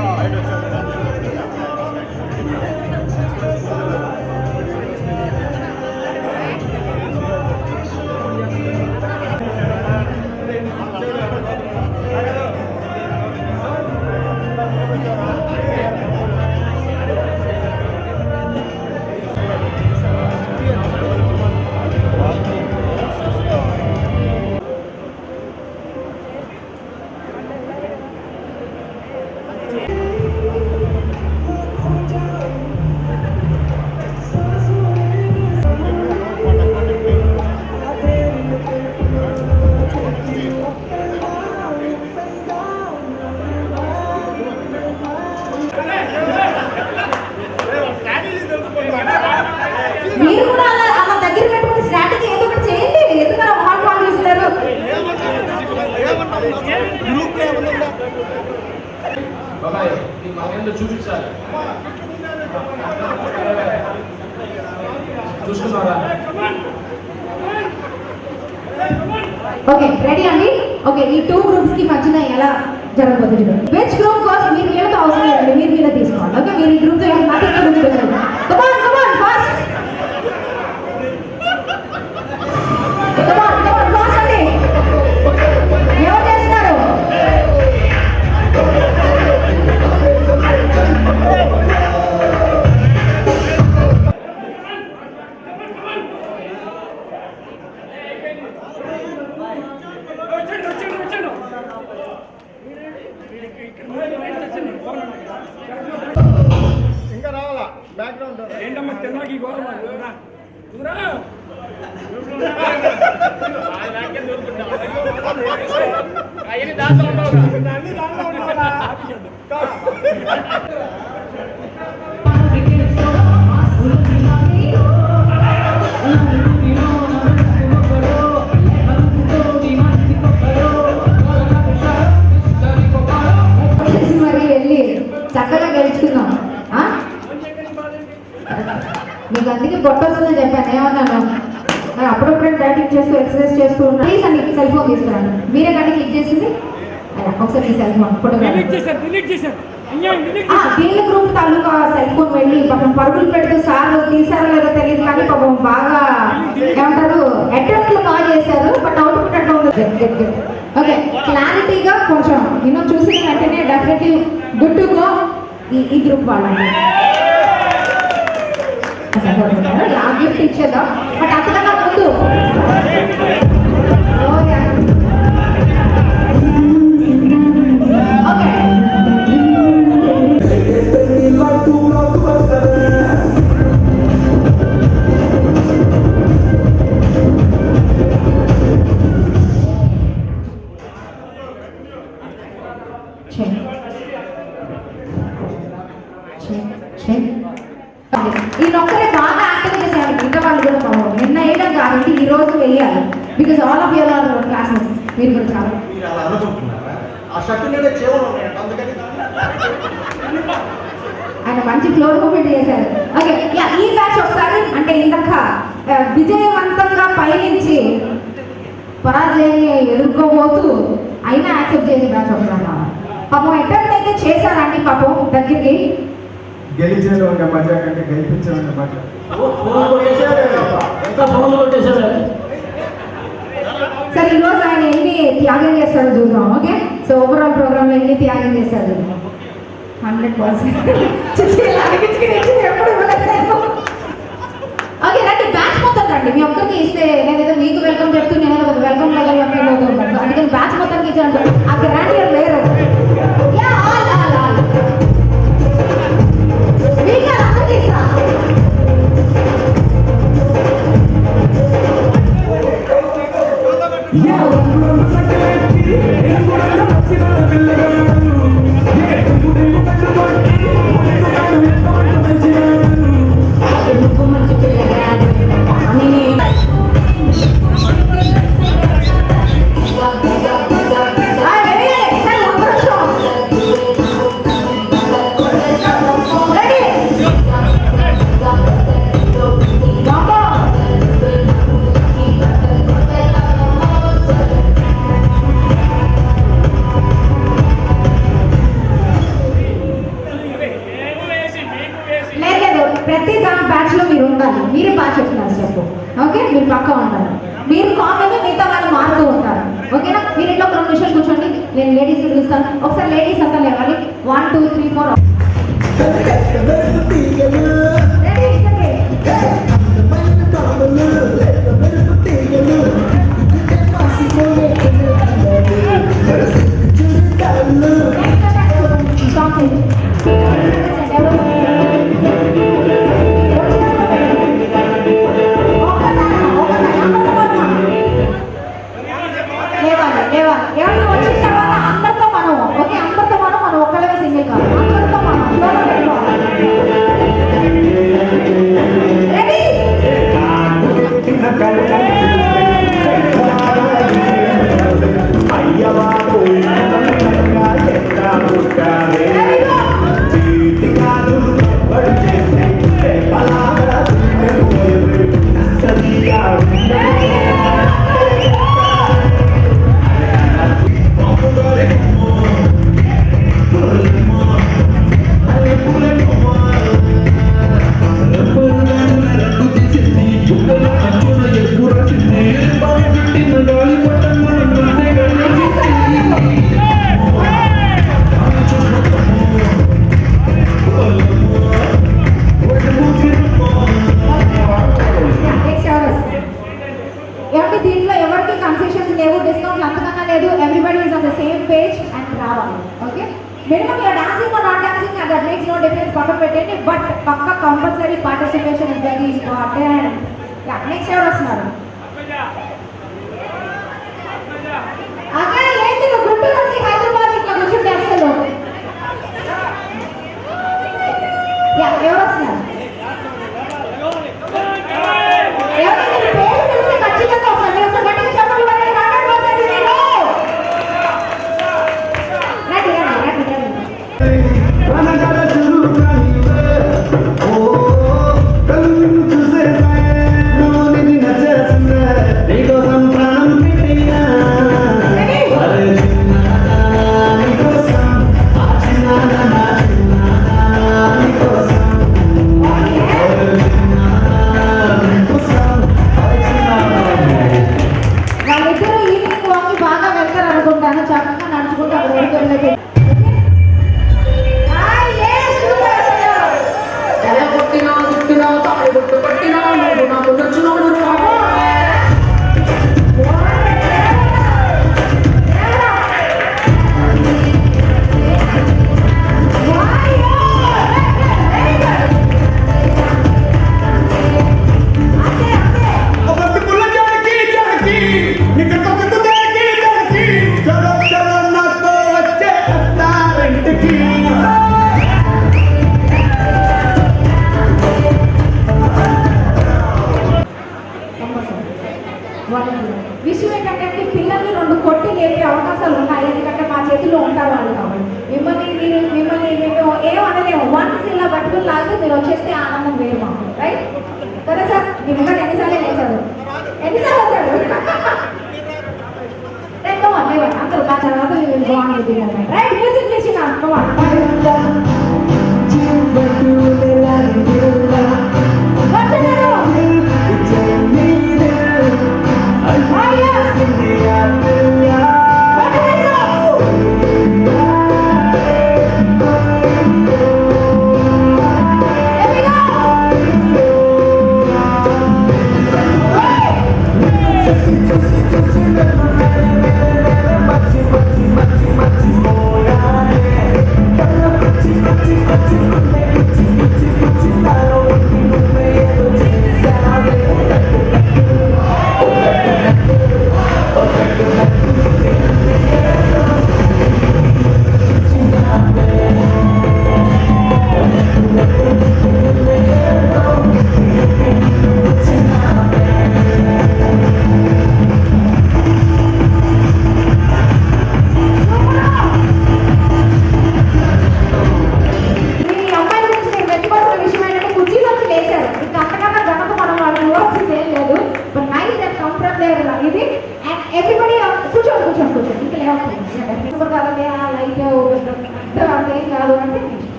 మీరు కూడా అలా దగ్గర పెట్టుకుని స్ట్రాటజీ ఏదో ఒకటి చేయండి. ఎందుకన్నా హాట్ కాల్ చేస్తున్నారు? బాబాయ్ ఈ మగంలో చూపించాలి. చూసుకున్నారా? ఓకే రెడీ అండి. ఓకే ఈ 2 గ్రూప్స్ కి మధ్యన ఎలా జరగబోతుంది? వెజ్ గ్రూప్ కోసం మీరు వీళ్ళతో అవసరం లేదండి, మీరు వీళ్ళ తీసుకోండి. ఓకే మీరు ఈ గ్రూప్ తో నాతో ముందు వెళ్ళండి. కమాన్ కమాన్ ఫాస్ట్ కమాన్ కమాన్ ఫాస్ట్ అండి. ఎవరు చేస్తున్నారు? ఇంకా రావాలా బ్యాక్గ్రౌండ్ ఏంటమ్మా తిన్నాకి గౌరవం అవన్నీ దాంట్లో ఉండవుగా. మరి వెళ్ళి చక్కగా గెలుచుకుందాం. మీకు అందుకే కొట్టొస్తుందని చెప్పాను. ఏమన్నాను మరి అప్పుడప్పుడే బ్యాటింగ్ చేస్తూ ఎక్సర్సైజ్ చేస్తూ ఉన్నా. ప్లీజ్ అండి సెల్ ఫోన్ తీసుకురండి. మీరే కానీ క్లిక్ చేసింది ఒకసారి మీ సెల్ ఫోన్ ఫోటోగ్రాఫ్ దీని గ్రూప్ తాలూకా సెల్ ఫోన్ వెళ్ళి పాపం పరుగులు పెడుతూ సార్లు తీసారో లేదో తెలియదు కానీ పాపం బాగా ఏమంటారు అటెంప్ట్లు బాగా చేశారు. బట్ అవుట్పుట్ అట్లా ఉంది. ఓకే క్లారిటీగా కొంచెం నేను చూసిన వెంటనే డెఫినెట్లీ గుడ్ టు గో ఈ గ్రూప్ వాళ్ళండి. ఆ గిఫ్ట్ ఇచ్చేద్దాం. బట్ అంతకన్నా ముందు ఓకే ఈ ఒక్కరే బాగా యాక్టివ్ చేశారు. మిగతా వాళ్ళు కూడా పాపం నిన్న వేయడం కాబట్టి ఈ రోజు వేయాలి. Because all of your are classmates. మీరు కూడా చాలా అలా అనుకుంటున్నారా? ఆ షర్ట్ మీద చేవలు ఉన్నాయంట, అందుకని ఆయన మంచి ఫ్లోర్ మూమెంట్ చేశారు. ఓకే ఈ బ్యాచ్ ఒకసారి అంటే ఇందాక విజయవంతంగా పయనించి పరాజయాన్ని ఎదుర్కోబోతూ అయినా యాక్సెప్ట్ చేసే బ్యాచ్ ఒకసారి పాపం అటెంప్ట్ అయితే చేశారండి పాపం దగ్గరికి. గెలిచేది ఒక మజా కంటే గెలిపించేది ఒక మజా. సరే ఈరోజు ఆయన ఎన్ని త్యాగం చేస్తారో చూద్దాం. ఓకే సో ఓవరాల్ ప్రోగ్రామ్ లో ఎన్ని త్యాగం చేస్తారు? 100%. ఓకే రండి బ్యాచ్ మొత్తం రండి. మీ ఒక్కరికి ఇస్తే నేనేదో మీకు వెల్కమ్ చెప్తూ నేను వెల్కమ్ లెవెల్ ఫీల్ అవుతూ ఉంటాను. అందుకని బ్యాచ్ మొత్తానికి ఇచ్చాను. ఆ గ్రాండ్ లేరు. Yeah. మారుతూ ఉంటారు. మీరు కామన్, మిగతా వాళ్ళు మారుతూ ఉంటారు. ఓకేనా? మీరు ఇంట్లో 2 నిమిషాలు కూర్చోండి, నేను లేడీస్ పిలుస్తాను. ఒకసారి లేడీస్ అంతా లేవాలి. 1 2 3 4 ఎవరు వచ్చిన తర్వాత అందరితో మనం, ఓకే, అందరితో మనం ఒక్కళ్ళమే సింగిల్ కాదు, అందరితో మనం ఫ్లోలో పెట్టుకోవాలి. రెడీ? దీంట్లో ఎవరికి కన్సెషన్స్ లేవు, డిస్కౌంట్ అంతకన్నా లేదు. Everybody is on the same page and రావాలి. Okay, minimum your dancing or not dancing that makes no difference, పక్కన పెట్టండి. బట్ పక్క compulsory participation is very important. Next ఎవరు వస్తున్నారు? అక్కడ ఏంటి గుంటూరు నుంచి హైదరాబాద్ ఇట్లా కూర్చుంటే అసలు ఎవరు వస్తున్నారు? విషయం ఏంటంటే పిల్లల్ని 2 కొట్టి లేపే అవకాశాలు ఉన్నాయి, ఎందుకంటే మా చేతిలో ఉంటారు వాళ్ళు. కాబట్టి మిమ్మల్ని మేము ఏమనలేము. వన్స్ ఇలా పట్టుకుని లాగితే మీరు వచ్చేస్తే ఆనందం వేరు మాకు, రైట్ కదా సార్? మీ ముందు ఎన్నిసార్లు లేచారు? ఎన్నిసార్లు వచ్చారు? అందరూ ఆ తర్వాత బాగుంది, రైట్? మ్యూజిక్ చేసి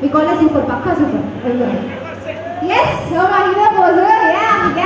మీ కాలేజ్ సూపర్, పక్కా super. Yes, so my hero was yeah.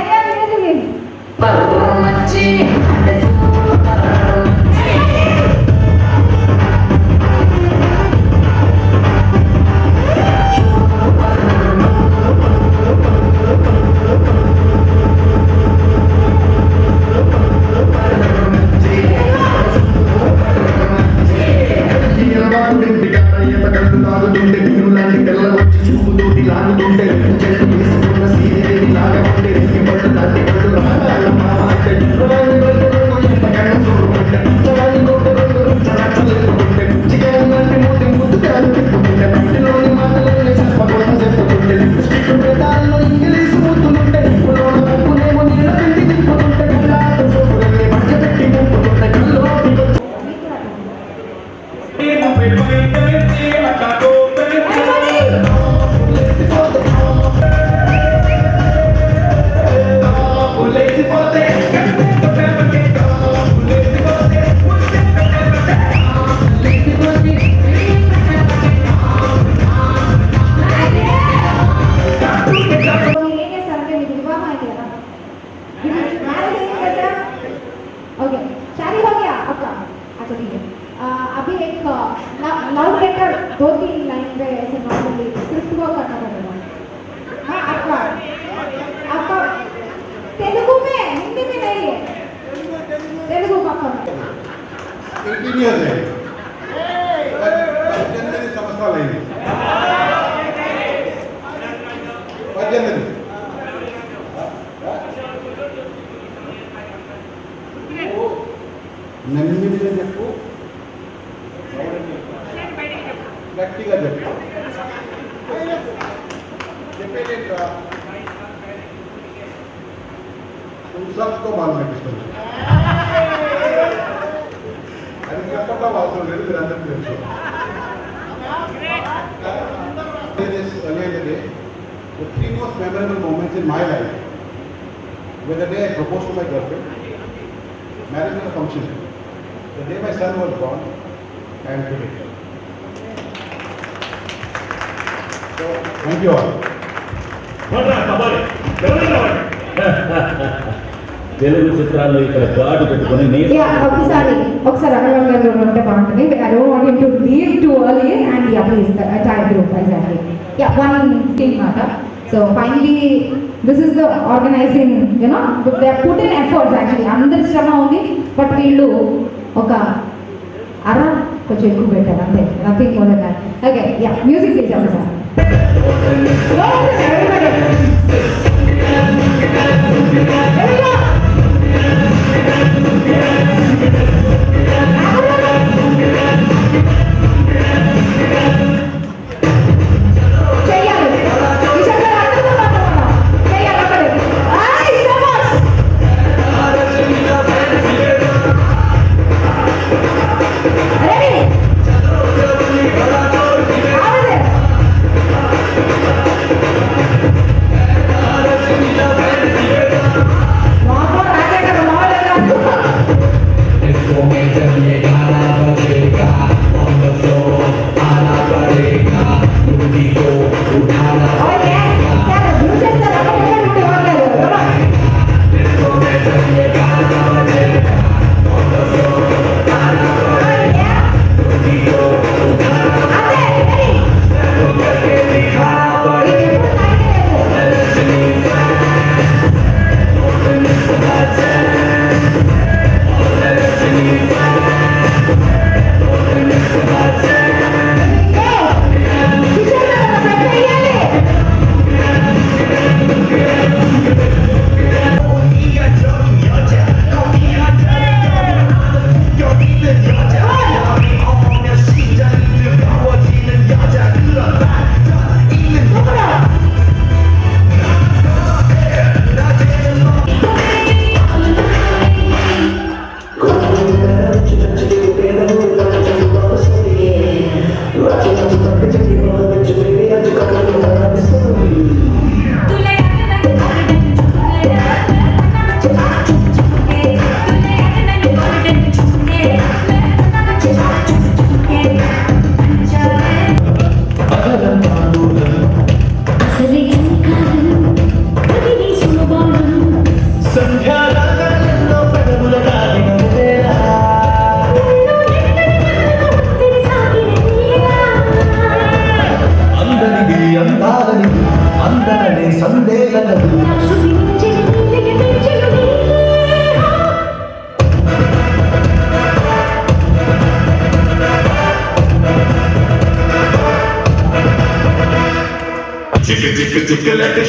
18 years అయింది. 18 సంవత్సరాలు అయింది. 18 నెమ్మదిగా చెప్పు, గట్టిగా చెప్పు. చెప్పేదేంట్రా? तुम सबको मालूम है किसको అది చెప్పడం అవసరం లేదు, మీరు అందరికీ తెలుసు. The three most memorable moments in my life were the day I proposed to my girlfriend, marriage was a function, the day my son was born, and today. So, thank you all. Telugu చిత్రాల్లో ఇక్కడ గాడు పెట్టుకొని ఒకసారి అగర్వాల్ గారు ఉంటే బాగుంటుంది. I don't want him to leave too early and yeah, please, the entire group, exactly. Yeah, one team matter. So finally, this is the organizing, you know, they have put in efforts actually. అందరి శ్రమ ఉంది, but వీళ్ళు ఒక కొంచెం ఎక్కువ పెట్టారు అంతే, nothing more than that. Okay, yeah, music please ఒకసారి.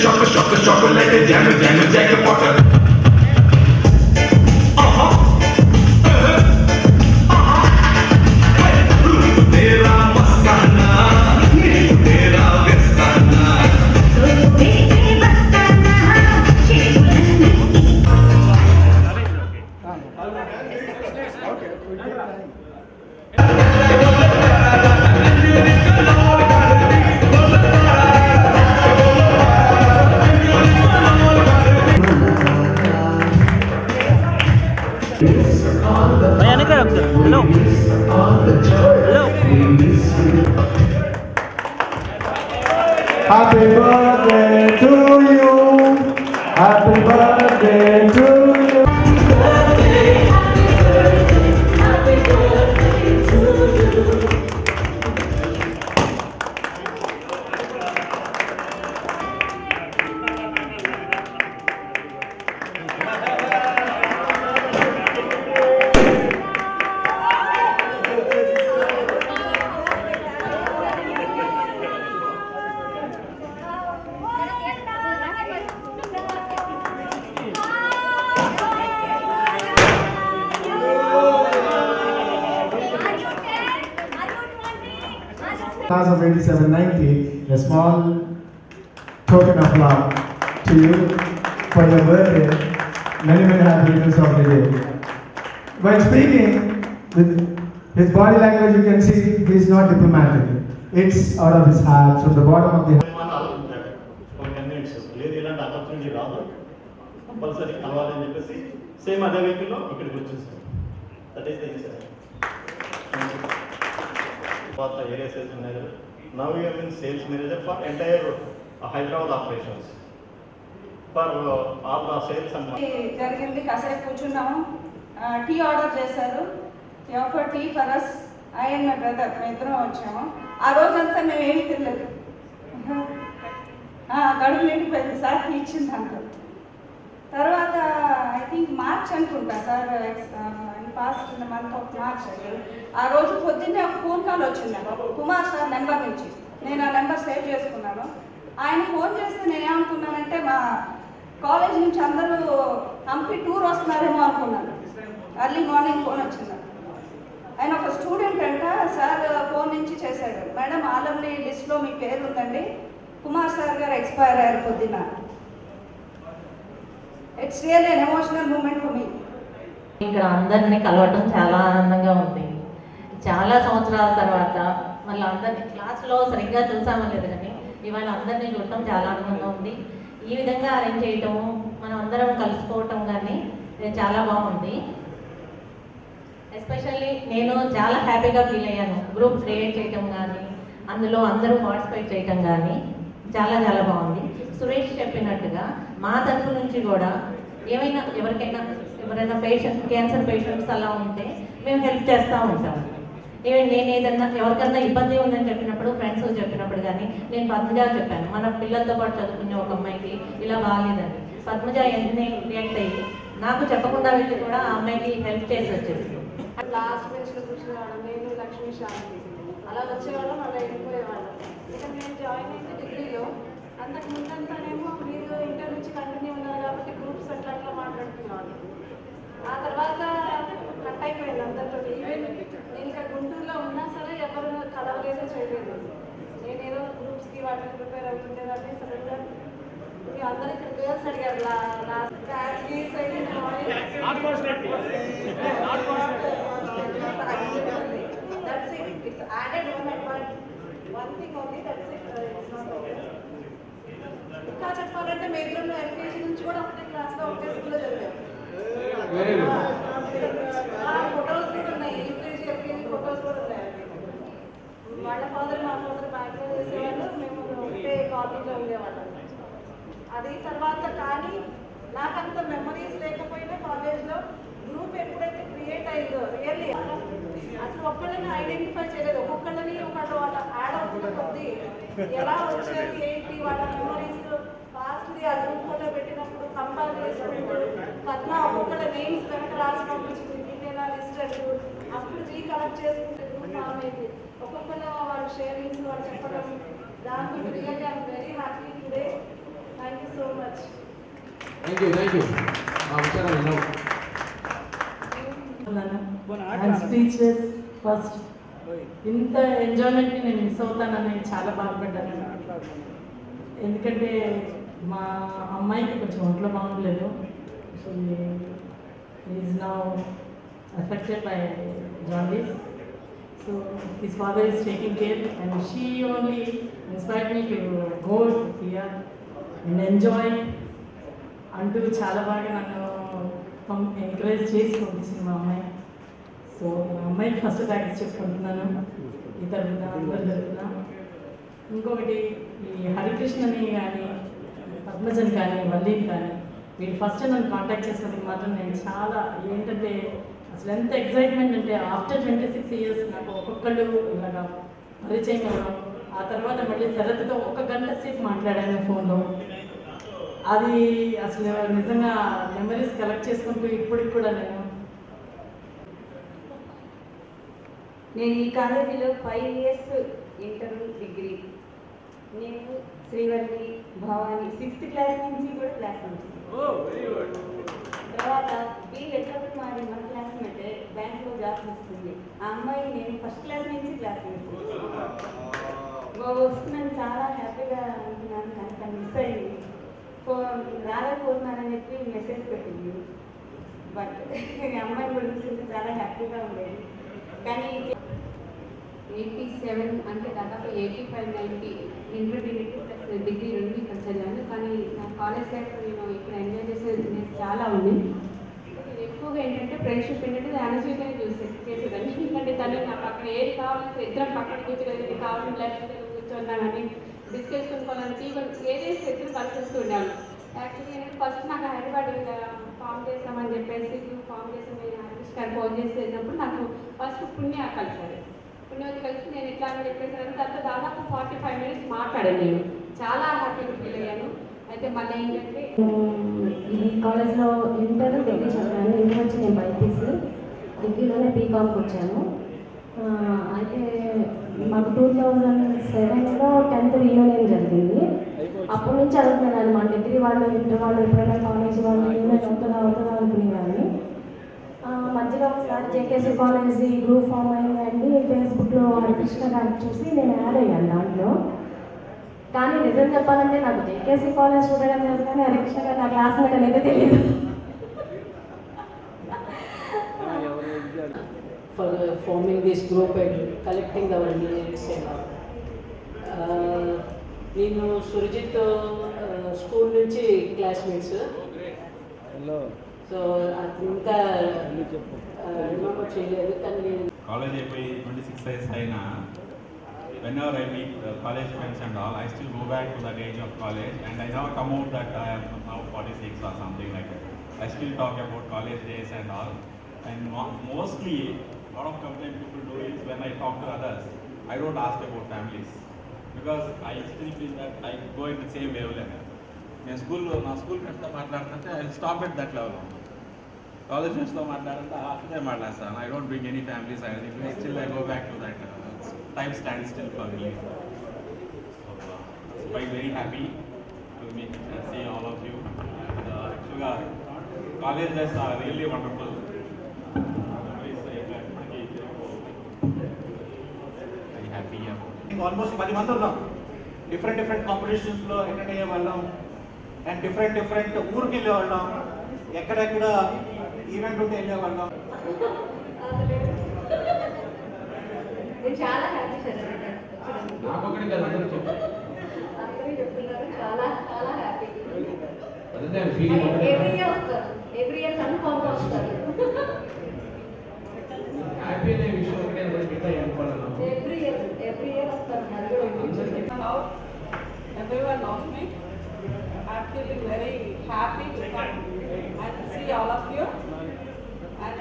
Chocolate, chocolate, jam, Jack Potter. Tera mastana, tera vestana. Hello. Happy birthday to you. Happy birthday to you. Class of 8790, a small token of love to you for your birthday. Many, many happy returns of the day. When speaking, with his body language, you can see he is not diplomatic. It's out of his heart, from the bottom of the heart. లేదు ఇలాంటి opportunity రాదు, compulsory కలవాలని చెప్పేసి same అదే వెహికల్లో ఇక్కడికి వచ్చేసాను. That is the incident. తర్వాత area sales manager, now you mean sales manager for entire Hyderabad operations for all the sales and జరిగింది. కాసేపు కూర్చున్నాము, టీ ఆర్డర్ చేశారు. Offer tea for us, I and my brother, మేము ఇద్దరం వచ్చాము. ఆ రోజంతా మేము ఏం తినలేదు, కడుపు నిండిపోయింది సార్ టీ ఇచ్చింది అంటారు. తర్వాత ఐ థింక్ మార్చ్ అనుకుంటా sir, past in the month of March. ఆ రోజు పొద్దున్నే ఒక ఫోన్ కాల్ వచ్చింది కుమార్ సార్ నెంబర్ నుంచి. నేను ఆ నెంబర్ సేవ్ చేసుకున్నాను. ఆయన ఫోన్ చేస్తే నేనేమనుకున్నానంటే మా కాలేజ్ నుంచి అందరూ హంపి టూర్ వస్తున్నారేమో అనుకున్నాను. ఎర్లీ మార్నింగ్ ఫోన్ వచ్చింది. ఆయన ఒక స్టూడెంట్ అంట, సార్ ఫోన్ నుంచి చేశాడు, మేడం ఆల్రెడీ లిస్ట్లో మీ పేరు ఉందండి, కుమార్ సార్ గారు ఎక్స్పైర్ అయ్యారు పొద్దున్న. It's really an emotional moment for me. ఇక్కడ అందరినీ కలవటం చాలా ఆనందంగా ఉంది. చాలా సంవత్సరాల తర్వాత మళ్ళీ అందరినీ క్లాస్లో సరిగ్గా చూసామో లేదు కానీ ఇవాళ అందరినీ చూడటం చాలా ఆనందంగా ఉంది. ఈ విధంగా అరేంజ్ చేయటము, మనం అందరం కలుసుకోవటం కానీ చాలా బాగుంది. ఎస్పెషల్లీ నేను చాలా హ్యాపీగా ఫీల్ అయ్యాను. గ్రూప్ క్రియేట్ చేయటం కానీ అందులో అందరూ పార్టిసిపేట్ చేయటం కానీ చాలా చాలా బాగుంది. సురేష్ చెప్పినట్టుగా మా తరఫు నుంచి కూడా ఏమైనా ఎవరైనా పేషెంట్ క్యాన్సర్ పేషెంట్స్ అలా ఉంటే మేము హెల్ప్ చేస్తూ ఉంటాము. ఈవెన్ నేను ఏదన్నా ఎవరికన్నా ఇబ్బంది ఉందని చెప్పినప్పుడు, ఫ్రెండ్స్ చెప్పినప్పుడు కానీ నేను పద్మజ చెప్పాను, మన పిల్లలతో పాటు చదువుకునే ఒక అమ్మాయికి ఇలా బాగాలేదండి. పద్మజ వెంటనే రియాక్ట్ అయ్యి నాకు చెప్పకుండా వెళ్ళి కూడా ఆ అమ్మాయికి హెల్ప్ చేసి వచ్చేసి లాస్ట్ బెంచ్లో కూర్చునేవాళ్ళం, నేను లక్ష్మీ శాంతి అలా వచ్చేవాళ్ళం, అలా వెళ్ళిపోయేవాళ్ళం. ఇక నేను జాయిన్ అయితే డిగ్రీలో, అంతకు ముందంతానేమో మీరు ఇంటర్ నుంచి కంటిన్యూ ఉన్నారు కాబట్టి గ్రూప్స్ అట్లా అట్లా మాట్లాడుకునేవాళ్ళం. ఆ తర్వాత కట్ అయిపోయింది అందరితో. ఈవెన్ నేను ఇక్కడ గుంటూరులో ఉన్నా సరే ఎవరు కలవలేదో చేయలేదు. నేనేదో గ్రూప్స్కి వాటికి ప్రిపేర్ అవుతుండేదాన్ని. సడన్గా అందరూ ఇక్కడ గర్ల్స్ అడిగారు ఇంకా చెప్పాలంటే మేద్రంలో ఎల్కేజీ నుంచి కూడా ఒకటే క్లాస్లో ఒకటే స్కూల్లో చదివారు. ఫొటోస్ కూడా ఉన్నాయి, యూకేజీ ఎల్కేజీ ఫొటోస్ కూడా ఉన్నాయి. వాళ్ళ ఫాదర్ మా ఫాదర్ బ్యాంక్లో చేసేవాళ్ళు, మేము ఒకటే కాలేజీలో ఉండేవాళ్ళం. అది తర్వాత కానీ నాకంత మెమరీస్ లేకపోయినా కాలేజ్లో గ్రూప్ ఎప్పుడైతే క్రియేట్ అయిందో రియల్లీ అసలు ఒక్కళ్ళని ఐడెంటిఫై చేయలేదు. ఒక్కొక్కళ్ళని ఒకళ్ళు వాళ్ళ యాడ్ అవుతున్న కొద్దీ ఎలా వచ్చేది ఏంటి వాళ్ళ మెమరీస్ పాస్ట్ది ఆ గ్రూప్ ఫోటో పెట్టినప్పుడు కంపేర్ చేసుకుంటూ పద్మ ఒక్కొక్కళ్ళ నేమ్స్ వెనక రాసి పంపించింది, నేను లిస్ట్ అంటూ అప్పుడు రీకలెక్ట్ చేసుకుంటే గ్రూప్ ఫామ్ అయింది. ఒక్కొక్కళ్ళ వాళ్ళ షేరింగ్స్ వాళ్ళు చెప్పడం, దాంతో really I'm very happy today. Thank you so much. Thank you. Speeches first ఇంత ఎంజాయ్మెంట్ని నేను మిస్ అవుతానని చాలా బాధపడ్డాను. ఎందుకంటే మా అమ్మాయికి కొంచెం ఒంట్లో బాగుండలేదు. So is now affected by jaundice. So his father is taking care and she only inspired me to go here and enjoy అంటూ చాలా బాగా నన్ను ఎంకరేజ్ చేసి పంపించింది మా అమ్మాయి. సో మా అమ్మాయికి ఫస్ట్ థ్యాంక్స్ చెప్పుకుంటున్నాను ఈ తరఫున అందరి తరఫున. ఇంకొకటి ఈ హరికృష్ణని కానీ పద్మజన్ కానీ వల్లీని కానీ వీళ్ళు ఫస్ట్ నన్ను కాంటాక్ట్ చేసినందుకు మాత్రం నేను చాలా ఏంటంటే అసలు ఎంత ఎక్సైట్మెంట్ అంటే ఆఫ్టర్ 26 years నాకు ఒక్కొక్కళ్ళు ఇలాగా పరిచయం అవ్వడం. ఆ తర్వాత మళ్ళీ శరత్తో 1 గంట సేపు మాట్లాడాను ఫోన్లో. అది అసలు నిజంగా మెమరీస్ కలెక్ట్ చేసుకుంటూ ఇప్పటికి కూడా నేను ఈ కాలేజీలో 5 years ఇంటర్ డిగ్రీ. నేను శ్రీవల్లి భవాని 6th క్లాస్ నుంచి కూడా క్లాస్ నుంచి. తర్వాత వీళ్ళు ఎట్లా మారి మన క్లాస్మేట్ బ్యాంక్లో జాబ్ చేస్తుంది. ఆ అమ్మాయి నేను ఫస్ట్ క్లాస్ నుంచి క్లాస్ వస్తున్నాను, చాలా హ్యాపీగా ఉంటున్నాను. కానీ తను మిస్ అయ్యింది, రాలేకపోతున్నానని చెప్పి మెసేజ్ పెట్టింది. బట్ అమ్మాయి గురించి చాలా హ్యాపీగా ఉండేది. కానీ 87 అంటే దాదాపు 85-90 ఇంటర్మీడియట్ ప్లస్ డిగ్రీ రెండు ఇక్కడ చదివాను. కానీ నా కాలేజ్ లైఫ్ నేను ఇక్కడ ఎంజాయ్ చేసేది చాలా ఉంది. నేను ఎక్కువగా ఏంటంటే ఫ్రెండ్షిప్ ఏంటంటే అనసూయగానే చేసేదాన్ని. ఎందుకంటే తను నాకు అక్కడ ఏది కావాలంటే ఇద్దరం పక్కన కూర్చోలేదు, కావాలని లెఫ్ట్ కూర్చున్నామని డిస్కస్ చేసుకోవాలని ఏదేసి ఇద్దరు పరిస్థిస్తూ ఉండేవాళ్ళు. యాక్చువల్లీ ఏంటంటే ఫస్ట్ నాకు హైదరాబాద్ ఫామ్ చేస్తామని చెప్పేసి ఫామ్ చేసి నేను హరీష్ గారు ఫోన్ చేసేటప్పుడు నాకు ఫస్ట్ పుణ్య కలిసారు. పుణ్యవతి కలిసి నేను ఇట్లా అని చెప్పేసాను. తర్వాత దాదాపు 45 minutes మాట్లాడాను. నేను చాలా హ్యాపీగా ఫీల్ అయ్యాను. అయితే మళ్ళీ ఏంటంటే ఈ కాలేజ్లో ఇంటర్ డిగ్రీ చదివాను. ఇంటర్ వచ్చి నేను బైపీసీ, డిగ్రీలోనే బీకామ్కి వచ్చాను. అయితే మాకు 2007లో 10th రీయూనియన్ జరిగింది. అప్పటి నుంచి అడుగుతున్నాను మా డిగ్రీ వాళ్ళు ఇంటర్ వాళ్ళు ఎప్పుడైనా కాలేజ్ వాళ్ళు యూనియన్ అవుతుందా అనుకునేవాడిని. మధ్యలో ఒకసారి జేకేసీ కాలేజ్ గ్రూప్ ఫామ్ అయిందండి. ఫేస్బుక్లో హరికృష్ణ గారిని చూసి నేను యాడ్ అయ్యాను దాంట్లో. కానీ నిజం చెప్పాలంటే నాకు జేకేసీ కాలేజ్ చూడడం తెలుసు, కానీ హరికృష్ణ గారు నా క్లాస్మేట్ అనేది తెలియదు. For forming this group and collecting our needs and all. నేను సురజిత్ స్కూల్ నుంచి క్లాస్మేట్స్. సో అది ఇంకా రిమెంబర్ చేయలేదు. కానీ నేను కాలేజ్ అయిపోయి 26 years అయినా whenever I meet college friends and all, I still go back to that age of college, and I never come out that I am now 46 or something like that. I still talk about college days and all, and mostly lot of complaint people do is when I talk to others, I don't ask about families, because I still feel that I go in the same wavelength. నేను నా school ఫ్రెండ్స్తో మాట్లాడుతుంటే I stop at that level. College ఫ్రెండ్స్తో మాట్లాడంటే after మాట్లాడతాను. I don't bring any families. I still I go back to that time stand still for me. I very happy to meet and see all of you. యాక్చువల్గా college days are really wonderful. Almost 10 మంది ఉన్నాం. Different కాంపిటీషన్స్లో attend అయ్యే వాళ్ళం, and different ఊరికి వెళ్ళే వాళ్ళం, ఎక్కడెక్కడ event ఉంటే వెళ్ళే వాళ్ళం. నేను చాలా హ్యాపీ సార్. అందరూ చెప్తున్నారు చాలా చాలా హ్యాపీ. ఎవ్రీ ఇయర్ వస్తారు, ఎవ్రీ ఇయర్ కన్ఫర్మ్గా వస్తారు. హ్యాపీ అనే విషయం ఒకటే ఎవ్రీ ఇయర్ వస్తారు. Everyone knows me. I'm feeling very happy to come and see all of you. And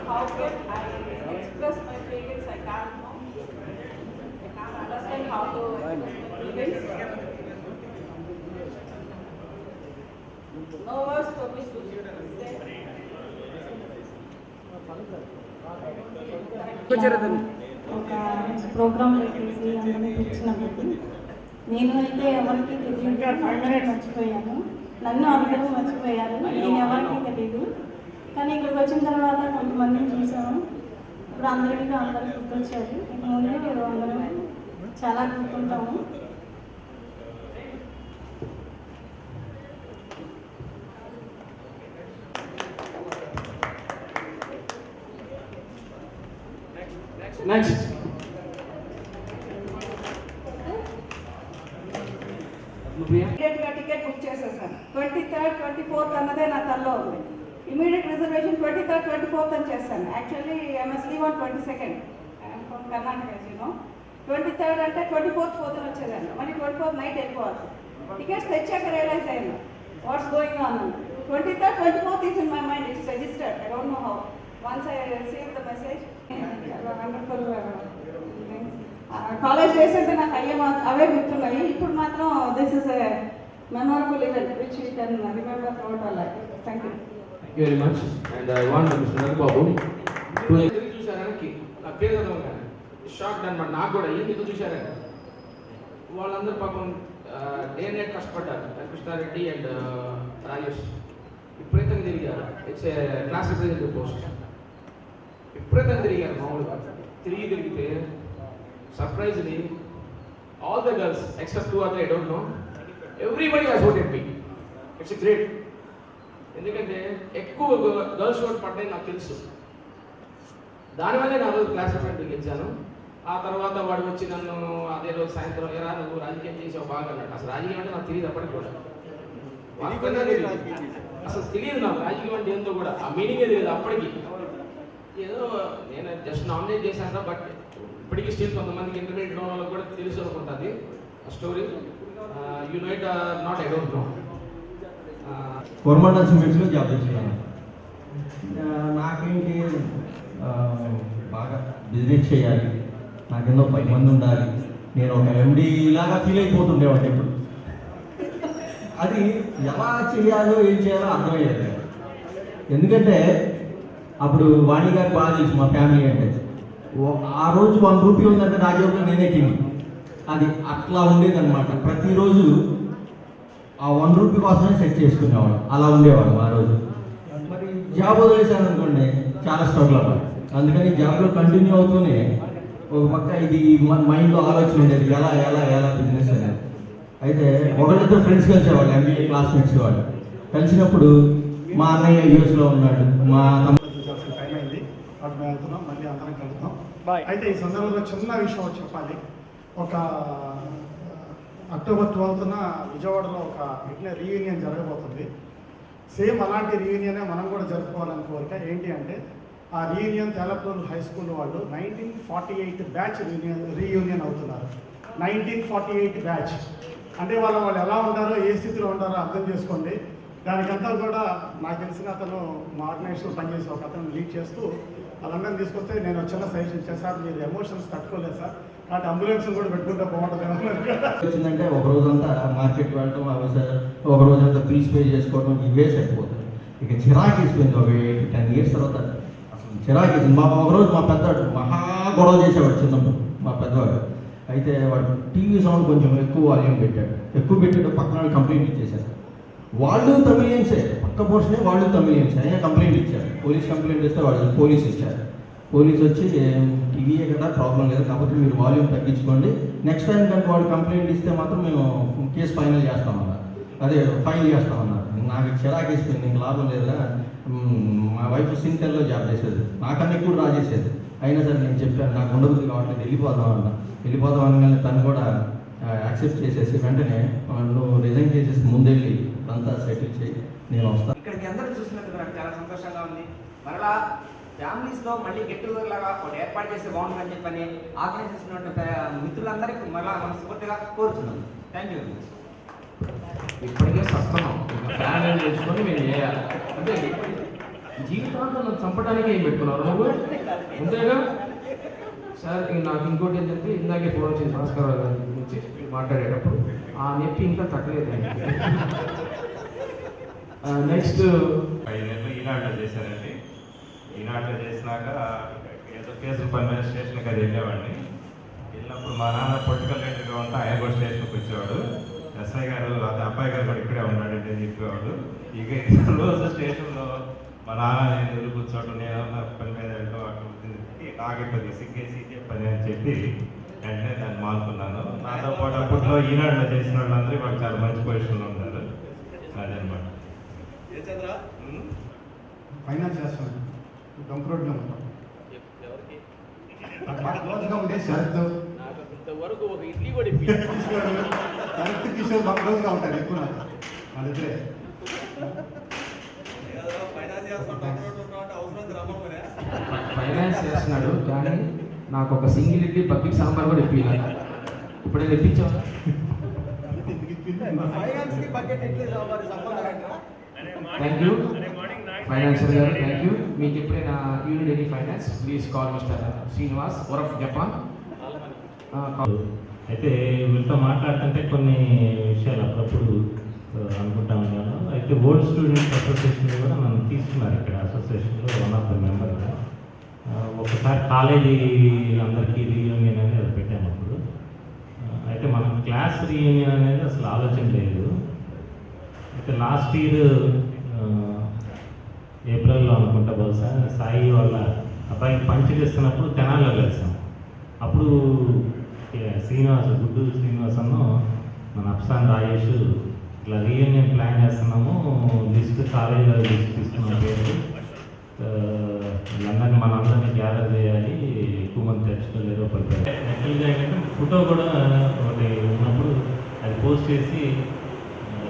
how can I express my feelings? I can't know. I can't understand how to express my feelings. No words for me to say. ఒక programme పెట్టేసి అందరినీ పిలిచినప్పుడు నేను అయితే ఎవరికి తెలియదు, మర్చిపోయాను. నన్ను అందరూ మర్చిపోయారు, నేను ఎవరికి తెలియదు. కానీ ఇక్కడికి వచ్చిన తర్వాత కొంతమందిని చూసాము. ఇప్పుడు అందరూ గుర్తొచ్చారు. ఇక ముందు అందరం చాలా గుర్తుంటాము. నెక్స్ట్ ఇమీడియట్గా టికెట్ బుక్ చేసేసాను. 23rd, 24th అన్నదే నా తల్లో ఉంది. ఇమీడియట్ రిజర్వేషన్ 23rd, 24th అని చేస్తాను. Actually I'm leave on 22nd from Karnataka. 23rd అంటే 24th పొద్దున వచ్చేదాన్ని, మళ్ళీ 24th నైట్ వెళ్ళిపోవాలి. టికెట్స్ తెచ్చాక రియలైజ్ అయ్యాను what's going on. 23rd, 24th is in my mind. It's registered. I don't know how. Once I receive the message, wonderful. College days అంటే నాకు అవే గుర్తున్నాయి. ఇప్పుడు మాత్రం this is a memorable event which you can remember throughout our life. Thank you. Thank you very much. And I want mister Raghubabu చూసారని నా పేరు చదవగానే shock అనమాట. నాకు కూడా ఎందుకు చూశారని వాళ్ళందరూ పాపం డే అండ్ నైట్ కష్టపడ్డారు. కృష్ణారెడ్డి అండ్ రాజేష్ విపరీతంగా తిరిగారు. It's class representative post. విపరీతంగా తిరిగారు. మామూలుగా తిరిగితే సర్ప్రైజ్లీ all the girls except 2 or 3 I don't know, everybody has voted me. It's a great. ఎందుకంటే ఎక్కువ గర్ల్స్ ఓట్ పడ్డాయి నాకు తెలుసు. దానివల్లే నా రోజు క్లాస్ రిప్రజెంటేటివ్ గెలిచాను. ఆ తర్వాత వాడు వచ్చి నన్ను అదే రోజు సాయంత్రం ఎరా నువ్వు రాజకీయం చేసావు బాగా అన్నాడు. అసలు రాజకీయం అంటే నాకు తెలియదు అప్పటికి కూడా. అసలు తెలియదు నాకు రాజకీయం అంటే ఏందో కూడా, ఆ మీనింగే తెలియదు అప్పటికి. ఏదో నేను జస్ట్ నామినేట్ చేశాను. బట్ ఇప్పటికీ స్టిల్ కొంతమందికి ఇంటర్మీడియట్ లోన్ వాళ్ళకి కూడా తెలుసు అనుకుంటుంది ఆ story. You know it not I don't know. Coromandel సిమెంట్స్లో జాబ్ చేస్తున్నాను. నాకేంటి బాగా బిజినెస్ చేయాలి, నాకెందో 10 మంది ఉండాలి, నేను ఒక ఎండి లాగా ఫీల్ అయిపోతుండేవాడిని ఇప్పుడు. అది ఎలా చేయాలో ఏం చేయాలో అర్థమయ్యేది. ఎందుకంటే అప్పుడు వాణి గారికి బాగా తెలుసు మా ఫ్యామిలీ అంటే. ఆ రోజు 1 రూపీ ఉందంటే నా జేబులో నేనే కింది. అది అట్లా ఉండేదన్నమాట. ప్రతిరోజు ఆ 1 రూపీ కోసమే సెట్ చేసుకునేవాడు. అలా ఉండేవాడు ఆ రోజు. మరి జాబ్ వదిలేశాను అనుకోండి, చాలా స్ట్రగుల్ అవ్వాలి. అందుకని జాబ్లో కంటిన్యూ అవుతూనే ఒక పక్క ఇది మైండ్లో ఆలోచన ఉండేది, ఎలా ఎలా ఎలా బిజినెస్ అనేది. అయితే ఒకరిద్దరు ఫ్రెండ్స్ కలిసేవాళ్ళు, ఎంబీఏ క్లాస్మేట్స్ వాళ్ళు. కలిసినప్పుడు మా అన్నయ్య యూఎస్లో ఉన్నాడు, మా టైం అయింది, అటు మేము వెళ్తున్నాం, మళ్ళీ అందరం కలుద్దాం. అయితే ఈ సందర్భంలో చిన్న విషయం చెప్పాలి. ఒక అక్టోబర్ 12న విజయవాడలో ఒక రీయూనియన్ జరగబోతుంది. సేమ్ అలాంటి రీయూనియనే మనం కూడా జరుపుకోవాలని కోరిక. ఏంటి అంటే ఆ రీయూనియన్ తెలపూర్ హై స్కూల్ వాళ్ళు 1948 బ్యాచ్ రీయూనియన్ అవుతున్నారు. 1948 బ్యాచ్ అంటే వాళ్ళు ఎలా ఉంటారో, ఏ స్థితిలో ఉంటారో అర్థం చేసుకోండి. దానికంతా కూడా నాకు తెలిసిన అతను మా ఆర్గనైజేషన్లో పనిచేసి ఒక అతను లీడ్ చేస్తూ వాళ్ళందరినీ తీసుకొస్తే నేను చిన్న సజెషన్ ఇచ్చాను, సార్ మీరు ఎమోషన్స్ తట్టుకోలేదు సార్, కాబట్టి అంబులెన్స్ కూడా పెట్టుకుంటే బాగుంటుంది. వచ్చిందంటే ఒక రోజంతా మార్కెట్ వెళ్ళటం, ఒక రోజంతా ఫీజు పే చేసుకోవడం, ఇవే సరిపోతుంది. ఇక చిరాకు వేసిపోయింది. ఒక 8-10 years తర్వాత అసలు చిరాకు వేసింది. ఒకరోజు మా పెద్దవాడు మహా గొడవ చేసేవాడు చిన్నప్పుడు, మా పెద్దవాడు. అయితే వాడు టీవీ సౌండ్ కొంచెం ఎక్కువ వాల్యూమ్ పెట్టాడు. ఎక్కువ పెట్టాడు, పక్కన కంప్లైంట్ ఇచ్చేశారు. వాళ్ళు తమిళియన్సే, పక్క పోర్షనే వాళ్ళు తమిళియన్సే. అయినా కంప్లైంట్ ఇచ్చారు. పోలీస్ కంప్లైంట్ ఇస్తే వాళ్ళు పోలీస్ ఇచ్చారు. పోలీస్ వచ్చి టీవీయే కదా, ప్రాబ్లం లేదు, కాబట్టి మీరు వాల్యూమ్ తగ్గించుకోండి, నెక్స్ట్ టైం కనుక వాళ్ళు కంప్లైంట్ ఇస్తే మాత్రం మేము కేసు ఫైనల్ చేస్తామన్నారు. అదే ఫైల్ చేస్తామన్నారు. నాకు చిరాకు వేసిపోయింది, ఇంక లాభం లేదా. మా వైఫ్ సింటెల్లో జాబ్ చేసేది, నాకన్నా ఎక్కువ డ్రా చేసేది. అయినా సరే నేను చెప్పాను, నాకు ఉండదు కాబట్టి వెళ్ళిపోదాం అన్న. వెళ్ళిపోదాం అనగానే తను కూడా యాక్సెప్ట్ చేసేసి వెంటనే నువ్వు రిజైన్ చేసేసి ముందెళ్ళి అంతా సెటిల్ చేయి, నేను వస్తాను. ఇక్కడికి అందరూ చూసినందుకు నాకు చాలా సంతోషంగా ఉంది. మరలా ఫ్యామిలీస్లో మళ్ళీ గెట్ టుగెదర్ లాగా ఒకటి ఏర్పాటు చేస్తే బాగుంటుందని చెప్పని ఆర్గనైజ్ చేసినటువంటి మిత్రులందరికీ మరలా మనస్ఫూర్తిగా కోరుతున్నాను. Thank you. ఇప్పటికే సస్తున్నాం, ఇంకా ప్లాన్ చేసుకొని మేము చేయాలి. అంటే జీవితాంతం నన్ను చంపడానికి ఏం పెట్టుకున్నారు నువ్వు అంతేగా సార్. నాకు ఇంకోటి ఏంటంటే ఇందాకే ఫోన్ వచ్చింది భాస్కర్ గారి గురించి మాట్లాడేటప్పుడు, ఆ నొప్పి ఇంకా తగ్గలేదు. నెక్స్ట్ 5 నెలలు ఈనాడులో చేశానండి. ఈనాడులో చేసినాక ఏదో కేసులు పని మీద స్టేషన్కి అది వెళ్ళేవాడిని. వెళ్ళినప్పుడు మా నాన్న పొలిటికల్ లీడర్గా ఉంటే ఆయన కూడా స్టేషన్కి వచ్చేవాడు. ఎస్ఐ గారు అదే అబ్బాయి గారు కూడా ఇక్కడే ఉన్నాడంటే చెప్పేవాడు. ఇక రోజు స్టేషన్లో మా నాన్న నేను ఎదురు కూర్చోవడం, నేను పని మీద వెళ్ళడం, ఆగిపోయింది సిగ్గేసి ఇదే పని అని చెప్పి వెంటనే దాన్ని మానుకున్నాను. నాతో పాటు అప్పట్లో ఈనాడులో చేసిన వాళ్ళందరూ వాళ్ళు చాలా మంచి పొజిషన్లో ఉన్నారు. అదనమాట. ఫైనాన్స్ చేస్తాను, డొంక్ రోడ్లో ఉంటాం. క్లోజ్గా ఉండే శరత్ ఇంతవరకు ఒక ఇడ్లీ కూడా శరత్ కిషోర్ బాగా క్లోజ్గా ఉంటారు ఎక్కువ నాకు. అదే ఫైనాన్స్ చేస్తున్నాడు, కానీ నాకు ఒక సింగిల్ ఇడ్లీ బకెట్ సాంబార్ కూడా ఇప్పించాలి. ఇప్పుడే ఇప్పించావు. థ్యాంక్ యూ ఫైనాన్షియల్ గారు, థ్యాంక్ యూ. మీకు ఎప్పుడైనా unit any finance please call mister Srinivas వరఫ్ జపాన్. అయితే వీళ్ళతో మాట్లాడుతుంటే కొన్ని విషయాలు అప్పుడప్పుడు అనుకుంటా ఉన్నాను. అయితే ఓల్డ్ స్టూడెంట్స్ అసోసియేషన్ కూడా మనం తీసుకున్నారు ఇక్కడ అసోసియేషన్లో వన్ ఆఫ్ ద మెంబర్గా. ఒకసారి కాలేజీ అందరికీ రీయూనియన్ అనేది అది పెట్టాము అప్పుడు. అయితే మన క్లాస్ రీయూనియన్ అనేది అసలు ఆలోచన లేదు. అయితే లాస్ట్ ఇయర్ ఏప్రిల్లో అనుకుంటా బహుశా సాయి వాళ్ళ అబ్బాయికి పంచులు ఇస్తున్నప్పుడు తెనాల్లో కలిసాం. అప్పుడు గుడ్డు శ్రీనివాస్ అన్న మన అప్సాన్ రాజేష్ ఇట్లా రీయూనియన్ ప్లాన్ చేస్తున్నాము, లిస్ట్ కాలేజీలో లిస్ట్ తీసుకున్న పేరు వీళ్ళందరినీ మనందరినీ గ్యాదర్ చేయాలి, ఎక్కువ మంది తెచ్చుకోలేరు పడిపోయారు. యాక్చువల్గా ఏంటంటే ఫోటో కూడా ఒకటి ఉన్నప్పుడు అది పోస్ట్ చేసి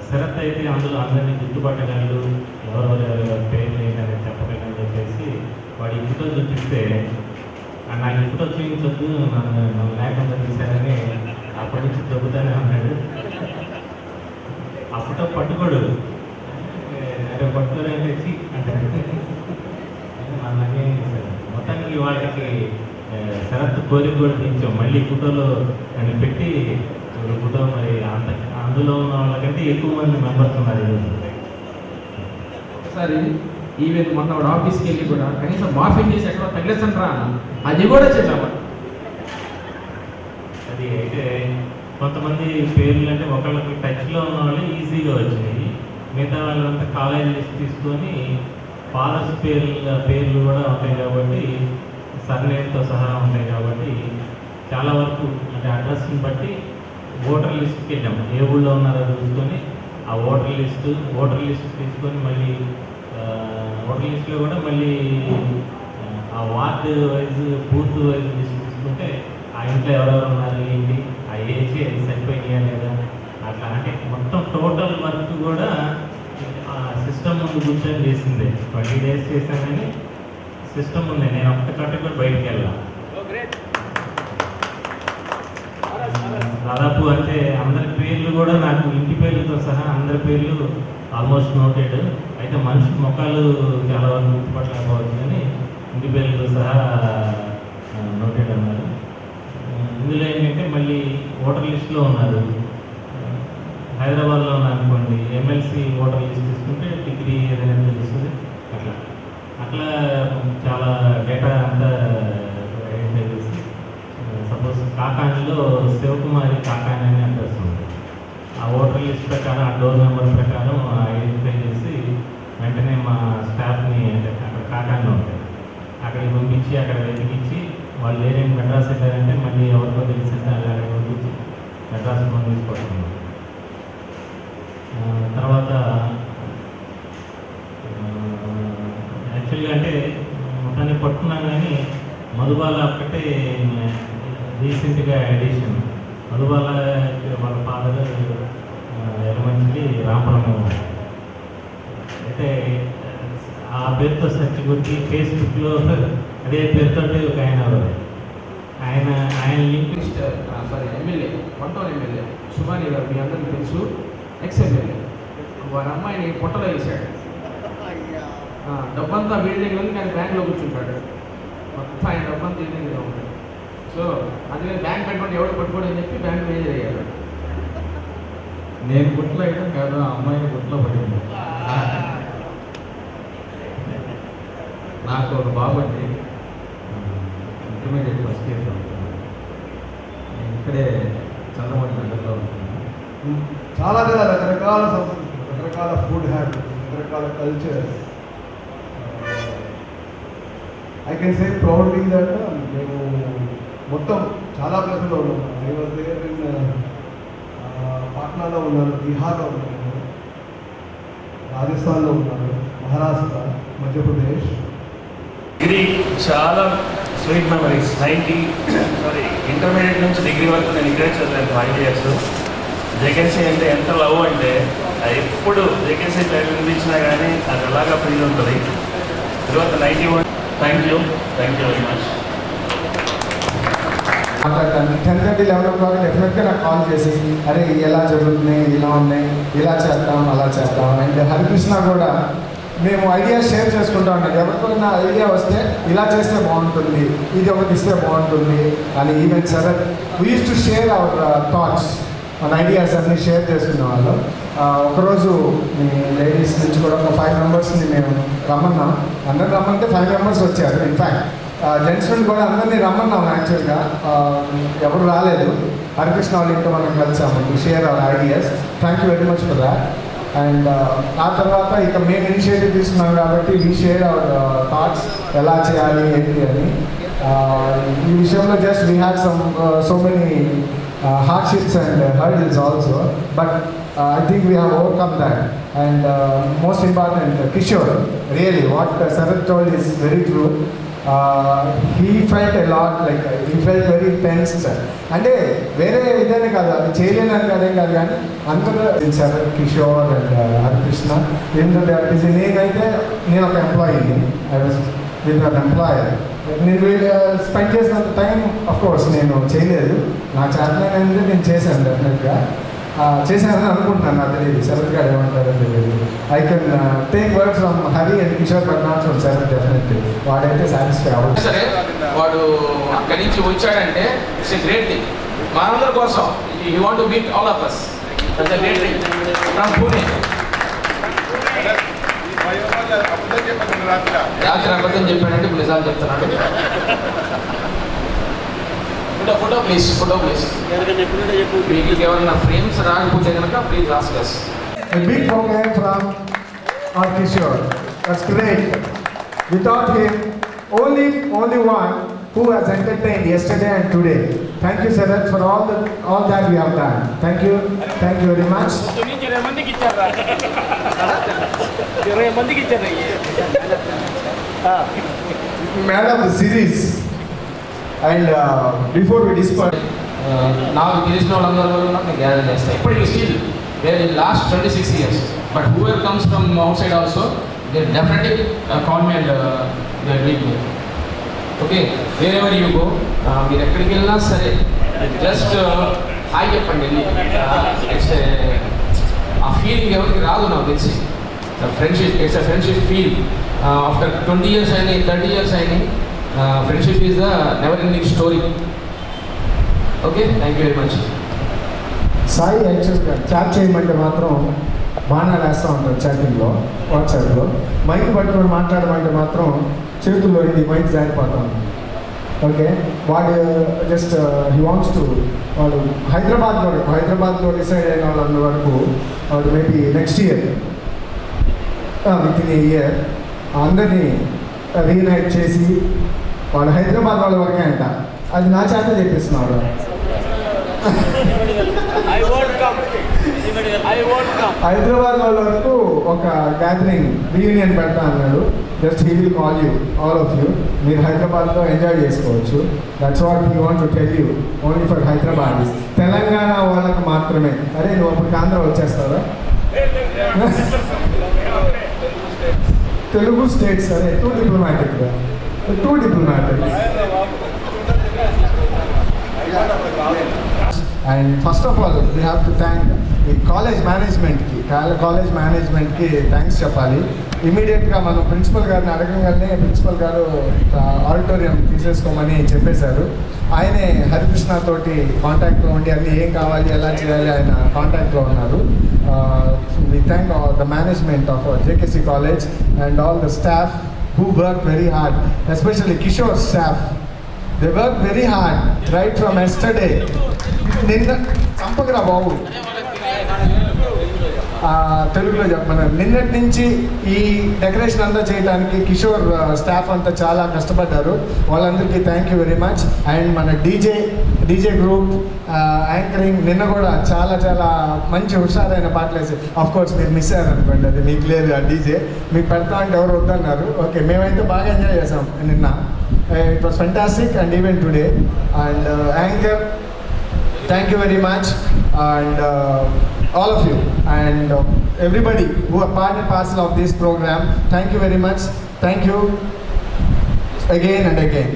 శరత్ అయితే అందులో అందరినీ గుర్తుపట్టగలరు, ఎవరెవరు పేర్లు ఏంటనేది చెప్పగలని చెప్పేసి వాడి ఫోటో చూపిస్తే నాకు ఈ ఫోటో చూపించొద్దు, నన్ను లేకుండా తీశారని అప్పటి నుంచి దొబ్బుతానే ఉన్నాడు. ఆ ఫోటో పట్టుకోడు, అరే పట్టుకోలేని తెచ్చి అంటే నన్ను మొత్తానికి వాటికి శరత్ కోరిక కూడా తీర్చాం. మళ్ళీ ఫోటోలో అని పెట్టి ఫోటో మరి అందులో ఉన్న వాళ్ళకంటే ఎక్కువ మంది మెంబర్స్ ఉన్నారు ఈరోజు. ఒకసారి ఈవెన్ మొన్న వాడు ఆఫీస్కి వెళ్ళి కూడా కనీసం మార్ఫింగ్ చేసి ఎక్కడో తగిలేసంటారా అది కూడా చెప్పాము. అది అయితే కొంతమంది పేర్లు అంటే ఒకళ్ళకి టచ్లో ఉన్న వాళ్ళు ఈజీగా వచ్చినాయి, మిగతా వాళ్ళంతా కాలేజ్ లిస్ట్ తీసుకొని ఫాదర్స్ పేర్లు కూడా ఉంటాయి కాబట్టి సర్నేమ్తో సహా ఉంటాయి కాబట్టి చాలా వరకు అంటే అడ్రస్ని బట్టి ఓటర్ లిస్ట్కి వెళ్ళాము. ఏ ఊళ్ళో ఉన్నారో చూసుకొని ఆ ఓటర్ లిస్ట్ తీసుకొని మళ్ళీ ఓటర్ లిస్ట్లో కూడా మళ్ళీ ఆ ward wise booth wise list తీసుకుంటే ఆ ఇంట్లో ఎవరెవరు ఉన్నారు ఏంటి, ఆ ఏజ్ అది సరిపోయినాయా లేదా అట్లా అంటే మొత్తం టోటల్ వర్క్ కూడా ఆ సిస్టమ్ ముందు కూర్చొని చేసిందే. 20 days చేశాను కానీ సిస్టమ్ ఉంది, నేను ఒక్క చోట కూడా బయటికి వెళ్ళాను. దాదాపు అంటే అందరి పేర్లు కూడా నాకు ఇంటి పేర్లతో సహా అందరి పేర్లు ఆల్మోస్ట్ నోటెడ్. అయితే మనిషి ముఖాలు చాలా వరకు గుర్తుపట్టలేకపోవచ్చు కానీ ఇంటి పేర్లతో సహా నోటెడ్ అన్నారు. ఇందులో ఏంటంటే మళ్ళీ ఓటర్ లిస్ట్లో ఉన్నారు. హైదరాబాద్లో ఉన్నారనుకోండి, ఎమ్మెల్సీ ఓటర్ లిస్ట్ తీసుకుంటే డిగ్రీ ఏదైనా తెలుస్తుంది. అట్లా చాలా డేటా అంతా ఐడెంటిఫై చేసి సపోజ్ కాకానిలో శివకుమారి కాకాని అని అడ్రస్ ఉంది. ఆ ఓటర్ లిస్ట్ ప్రకారం ఆ డోర్ నెంబర్ ప్రకారం ఐడెంటిఫై చేసి వెంటనే మా స్టాఫ్ని అంటే అక్కడ కాకానిలో ఉంటాయి అక్కడికి పంపించి అక్కడ వెతికించి వాళ్ళు ఏరేం మెడ్రాస్ వెళ్ళారంటే మళ్ళీ ఎవరికో తెలిసింటే అక్కడికి పంపించి మెడ్రాస్ ఫోన్ తీసుకొస్తున్నాం. తర్వాత యాక్చువల్గా అంటే మొత్తాన్ని పట్టుకున్నాం కానీ మధుబాల ఒక్కటే రీసెంట్గా ఎడిషన్. మధుబాల వాళ్ళ ఫాదర్ ఎలమంచి రామపురం. అయితే ఆ పేరుతో సెర్చ్ కొట్టి ఫేస్బుక్లో అదే పేరుతో ఒక ఆయన లింక్ సారీ ఎమ్మెల్యే వంటోన్ ఎమ్మెల్యే సుమాని గారు మీ అందరికీ తెలుసు, ఎక్స్-ఎమ్మెల్యే. వారి అమ్మాయిని పొట్టలో వేసాడు. డబ్బంతా వీడి దగ్గర ఉంది కానీ బ్యాంక్లో కూర్చుంటాడు. మొత్తం ఆయన డబ్బంతా వీడి దగ్గర ఉంటాడు. సో అందుకని బ్యాంక్ పెట్టుకుంటే ఎవరు పట్టుకోడు అని చెప్పి బ్యాంక్ మేనేజర్ అయ్యాడు. నేను గుట్లో వేయడం కాదు, ఆ అమ్మాయిని గుట్లో పడింది. నాకు ఒక బాబు అండి, ఇంటర్మీడియట్ ఫస్ట్ ఇయర్ చదువుతున్నాను. నేను ఇక్కడే చంద్రమణి నగర్లో ఉంటున్నాను. చాలా రకరకాల సంస్కృతి, రకరకాల ఫుడ్ హ్యాబిట్స్, రకరకాల cultures. I can say proudly that మేము మొత్తం చాలా ప్లేసుల్లో ఉన్నాము. ఐ వాజ్ దేర్ ఇన్ పాట్నాలో ఉన్నాను, బీహార్లో ఉన్నాను, రాజస్థాన్లో ఉన్నాను, మహారాష్ట్ర, మధ్యప్రదేశ్. డిగ్రీ చాలా స్వీట్ మెమరీస్. ఇంటర్మీడియట్ నుంచి డిగ్రీ వరకు నేను ఇక్కడే చదివాను 5 years. జేకెన్సీ అంటే ఎంత లవ్ అంటే ఎప్పుడు జేకెన్సీ పేరు వినిపించినా కానీ అది ఎలాగా ఫీల్ ఉంటుంది. తర్వాత 91. Thank you very much. మాట్లాడటానికి 10:30, 11 o'clock డెఫినెట్గా నాకు కాల్ చేసి అరే ఎలా జరుగుతున్నాయి, ఇలా ఉన్నాయి, ఇలా చేద్దాం, అలా చేద్దాం. అండ్ హరికృష్ణ కూడా మేము ఐడియా షేర్ చేసుకుంటా ఉన్నాం. ఎవరికైనా ఐడియా వస్తే ఇలా చేస్తే బాగుంటుంది, ఇది ఒకటి ఇస్తే బాగుంటుంది అని. Even Sharath we use to share our thoughts, మన ఐడియాస్ అన్నీ షేర్ చేసుకునే వాళ్ళు. ఒకరోజు మీ లేడీస్ నుంచి కూడా ఒక 5 members మేము రమ్మన్నాం. అందరు రమ్మంటే 5 members వచ్చారు. ఇన్ఫ్యాక్ట్ జెంట్స్ని కూడా అందరినీ రమ్మన్నాం యాక్చువల్గా, ఎవరు రాలేదు. హరికృష్ణ వాళ్ళ ఇంట్లో మనం కలిసాము, we share our ideas. Thank you very much for that. And ఆ తర్వాత ఇక మేము ఇనిషియేటివ్ తీసుకున్నాం కాబట్టి వి షేర్ అవర్ థాట్స్ ఎలా చేయాలి ఏంటి అని. ఈ విషయంలో just we had so many hardships and hurdles also, but I think we have overcome that. And most important, Kishore, really what Sarath told is very true. He felt a lot, like he felt very tensed. అంటే వేరే విధానం కాదు, అది చేయలేనని కాదేం కాదు, కానీ అందరూ Sarath, Kishore and Harikrishna ఏంటంటే busy. నేను ఒక ఎంప్లాయీని, I was with an employer. నేను స్పెండ్ చేసినంత టైం ఆఫ్ కోర్స్ నేను చేయలేదు, నా చేతనైంది నేను చేశాను, డెఫినెట్గా చేశానని అనుకుంటున్నాను. నాకు తెలియదు శరత్ గారు ఏమంటారని తెలియదు. I can take word from Hari and Kishore but not from Sharath definitely. వాడైతే సాటిస్ఫై అవ్వదు. సరే వాడు అక్కడి నుంచి వచ్చాడంటే ఇట్స్ ఎ గ్రేట్ థింగ్ మనందరి కోసం. You want to meet all of us. That's a great thing from Pune. రాత్రి అబద్ధం చెప్పాడంటే ఇప్పుడు నిజాలు చెప్తున్నాడు. Photo please, photo please. మీకు ఎవరైనా ఫ్రేమ్స్ రాకపోతే కనుక please ask us. A big bouquet from our Kishore. That's great. Without him, only one who has entertained yesterday and today. Thank you, Sarath, for all that we have done. Thank you very much. 20 మందికి ఇచ్చారా? 20 మందికి ఇచ్చారా? Man of the series. And before we disperse, నాకు తెలిసిన వాళ్ళందరూ నాకు gather చేస్తాయి ఇప్పటికీ still where in last 26 years. But whoever comes from outside also they definitely call me and they meet me. Okay, wherever you go, మీరు ఎక్కడికి వెళ్ళినా సరే జస్ట్ హాయ్ చెప్పండి. ఇట్స్ ఆ ఫీలింగ్ ఎవరికి రాదు నాకు తెలిసి. Friendship, it's a friendship feel. After 20 years అయినాయి, 30 years అయినాయి. Friendship is the never ending story. Okay, thank you very much. Sai యాక్చువల్గా చాట్ చేయమంటే మాత్రం బాగా వేస్తూ ఉంటారు చాటింగ్లో, వాట్సాప్లో. మైక్ పట్టుకొని మాట్లాడమంటే మాత్రం చేతుల్లో ఇది మైక్ జారిపోతా ఉంటుంది. ఓకే, వాడు జస్ట్ హీ వాంట్స్ టు, వాడు హైదరాబాద్లో డిసైడ్ అయిన వాళ్ళ వరకు వాడు maybe next year, with in a year అందరినీ రీయునైట్ చేసి వాడు హైదరాబాద్ వాళ్ళ వరకే అంట. అది నా చేత చెప్పిస్తున్నాడు. హైదరాబాద్ వాళ్ళ వరకు ఒక గ్యాదరింగ్ రీయూనియన్ పెడతా అన్నాడు. Just he will call you, all of you. మీరు హైదరాబాద్లో ఎంజాయ్ చేసుకోవచ్చు. That's what he want to tell you, only for Hyderabad. Telangana వాళ్ళకు మాత్రమే. అరే నువ్వు అప్పుడు ఆంధ్ర వచ్చేస్తావా? తెలుగు స్టేట్స్, అరే two diplomatic. And first of all, we have to thank the college management ki thanks చెప్పాలి. ఇమీడియట్గా మనం ప్రిన్సిపల్ గారిని అడగగానే ప్రిన్సిపల్ గారు ఆడిటోరియం తీసేసుకోమని చెప్పేశారు. ఆయనే హరికృష్ణ తోటి కాంటాక్ట్లో ఉండి అన్నీ ఏం కావాలి ఎలా చేయాలి ఆయన కాంటాక్ట్లో ఉన్నారు. We thank the management of JKC College and all the staff who worked very hard, especially Kishore's staff. They worked very hard right from yesterday. నిన్న చంపకరా బాబు, తెలుగులో చెప్పమన్నారు. నిన్నటి నుంచి ఈ డెకరేషన్ అంతా చేయడానికి కిషోర్ స్టాఫ్ అంతా చాలా కష్టపడ్డారు. వాళ్ళందరికీ thank you very much. And మన డీజే గ్రూప్ యాంకరింగ్ నిన్న కూడా చాలా మంచి హుషారైన పాటలు వేసి, ఆఫ్ కోర్స్ మీరు మిస్ అయ్యారు అనుకోండి, అది మీకు లేదు. ఆ డీజే మీకు పెడతా అంటే ఎవరు వద్దన్నారు. ఓకే, మేమైతే బాగా ఎంజాయ్ చేసాం నిన్న. It was fantastic and even today. And anchor, thank you very much. And all of you and everybody who are part and parcel of this program, thank you very much. Thank you again and again.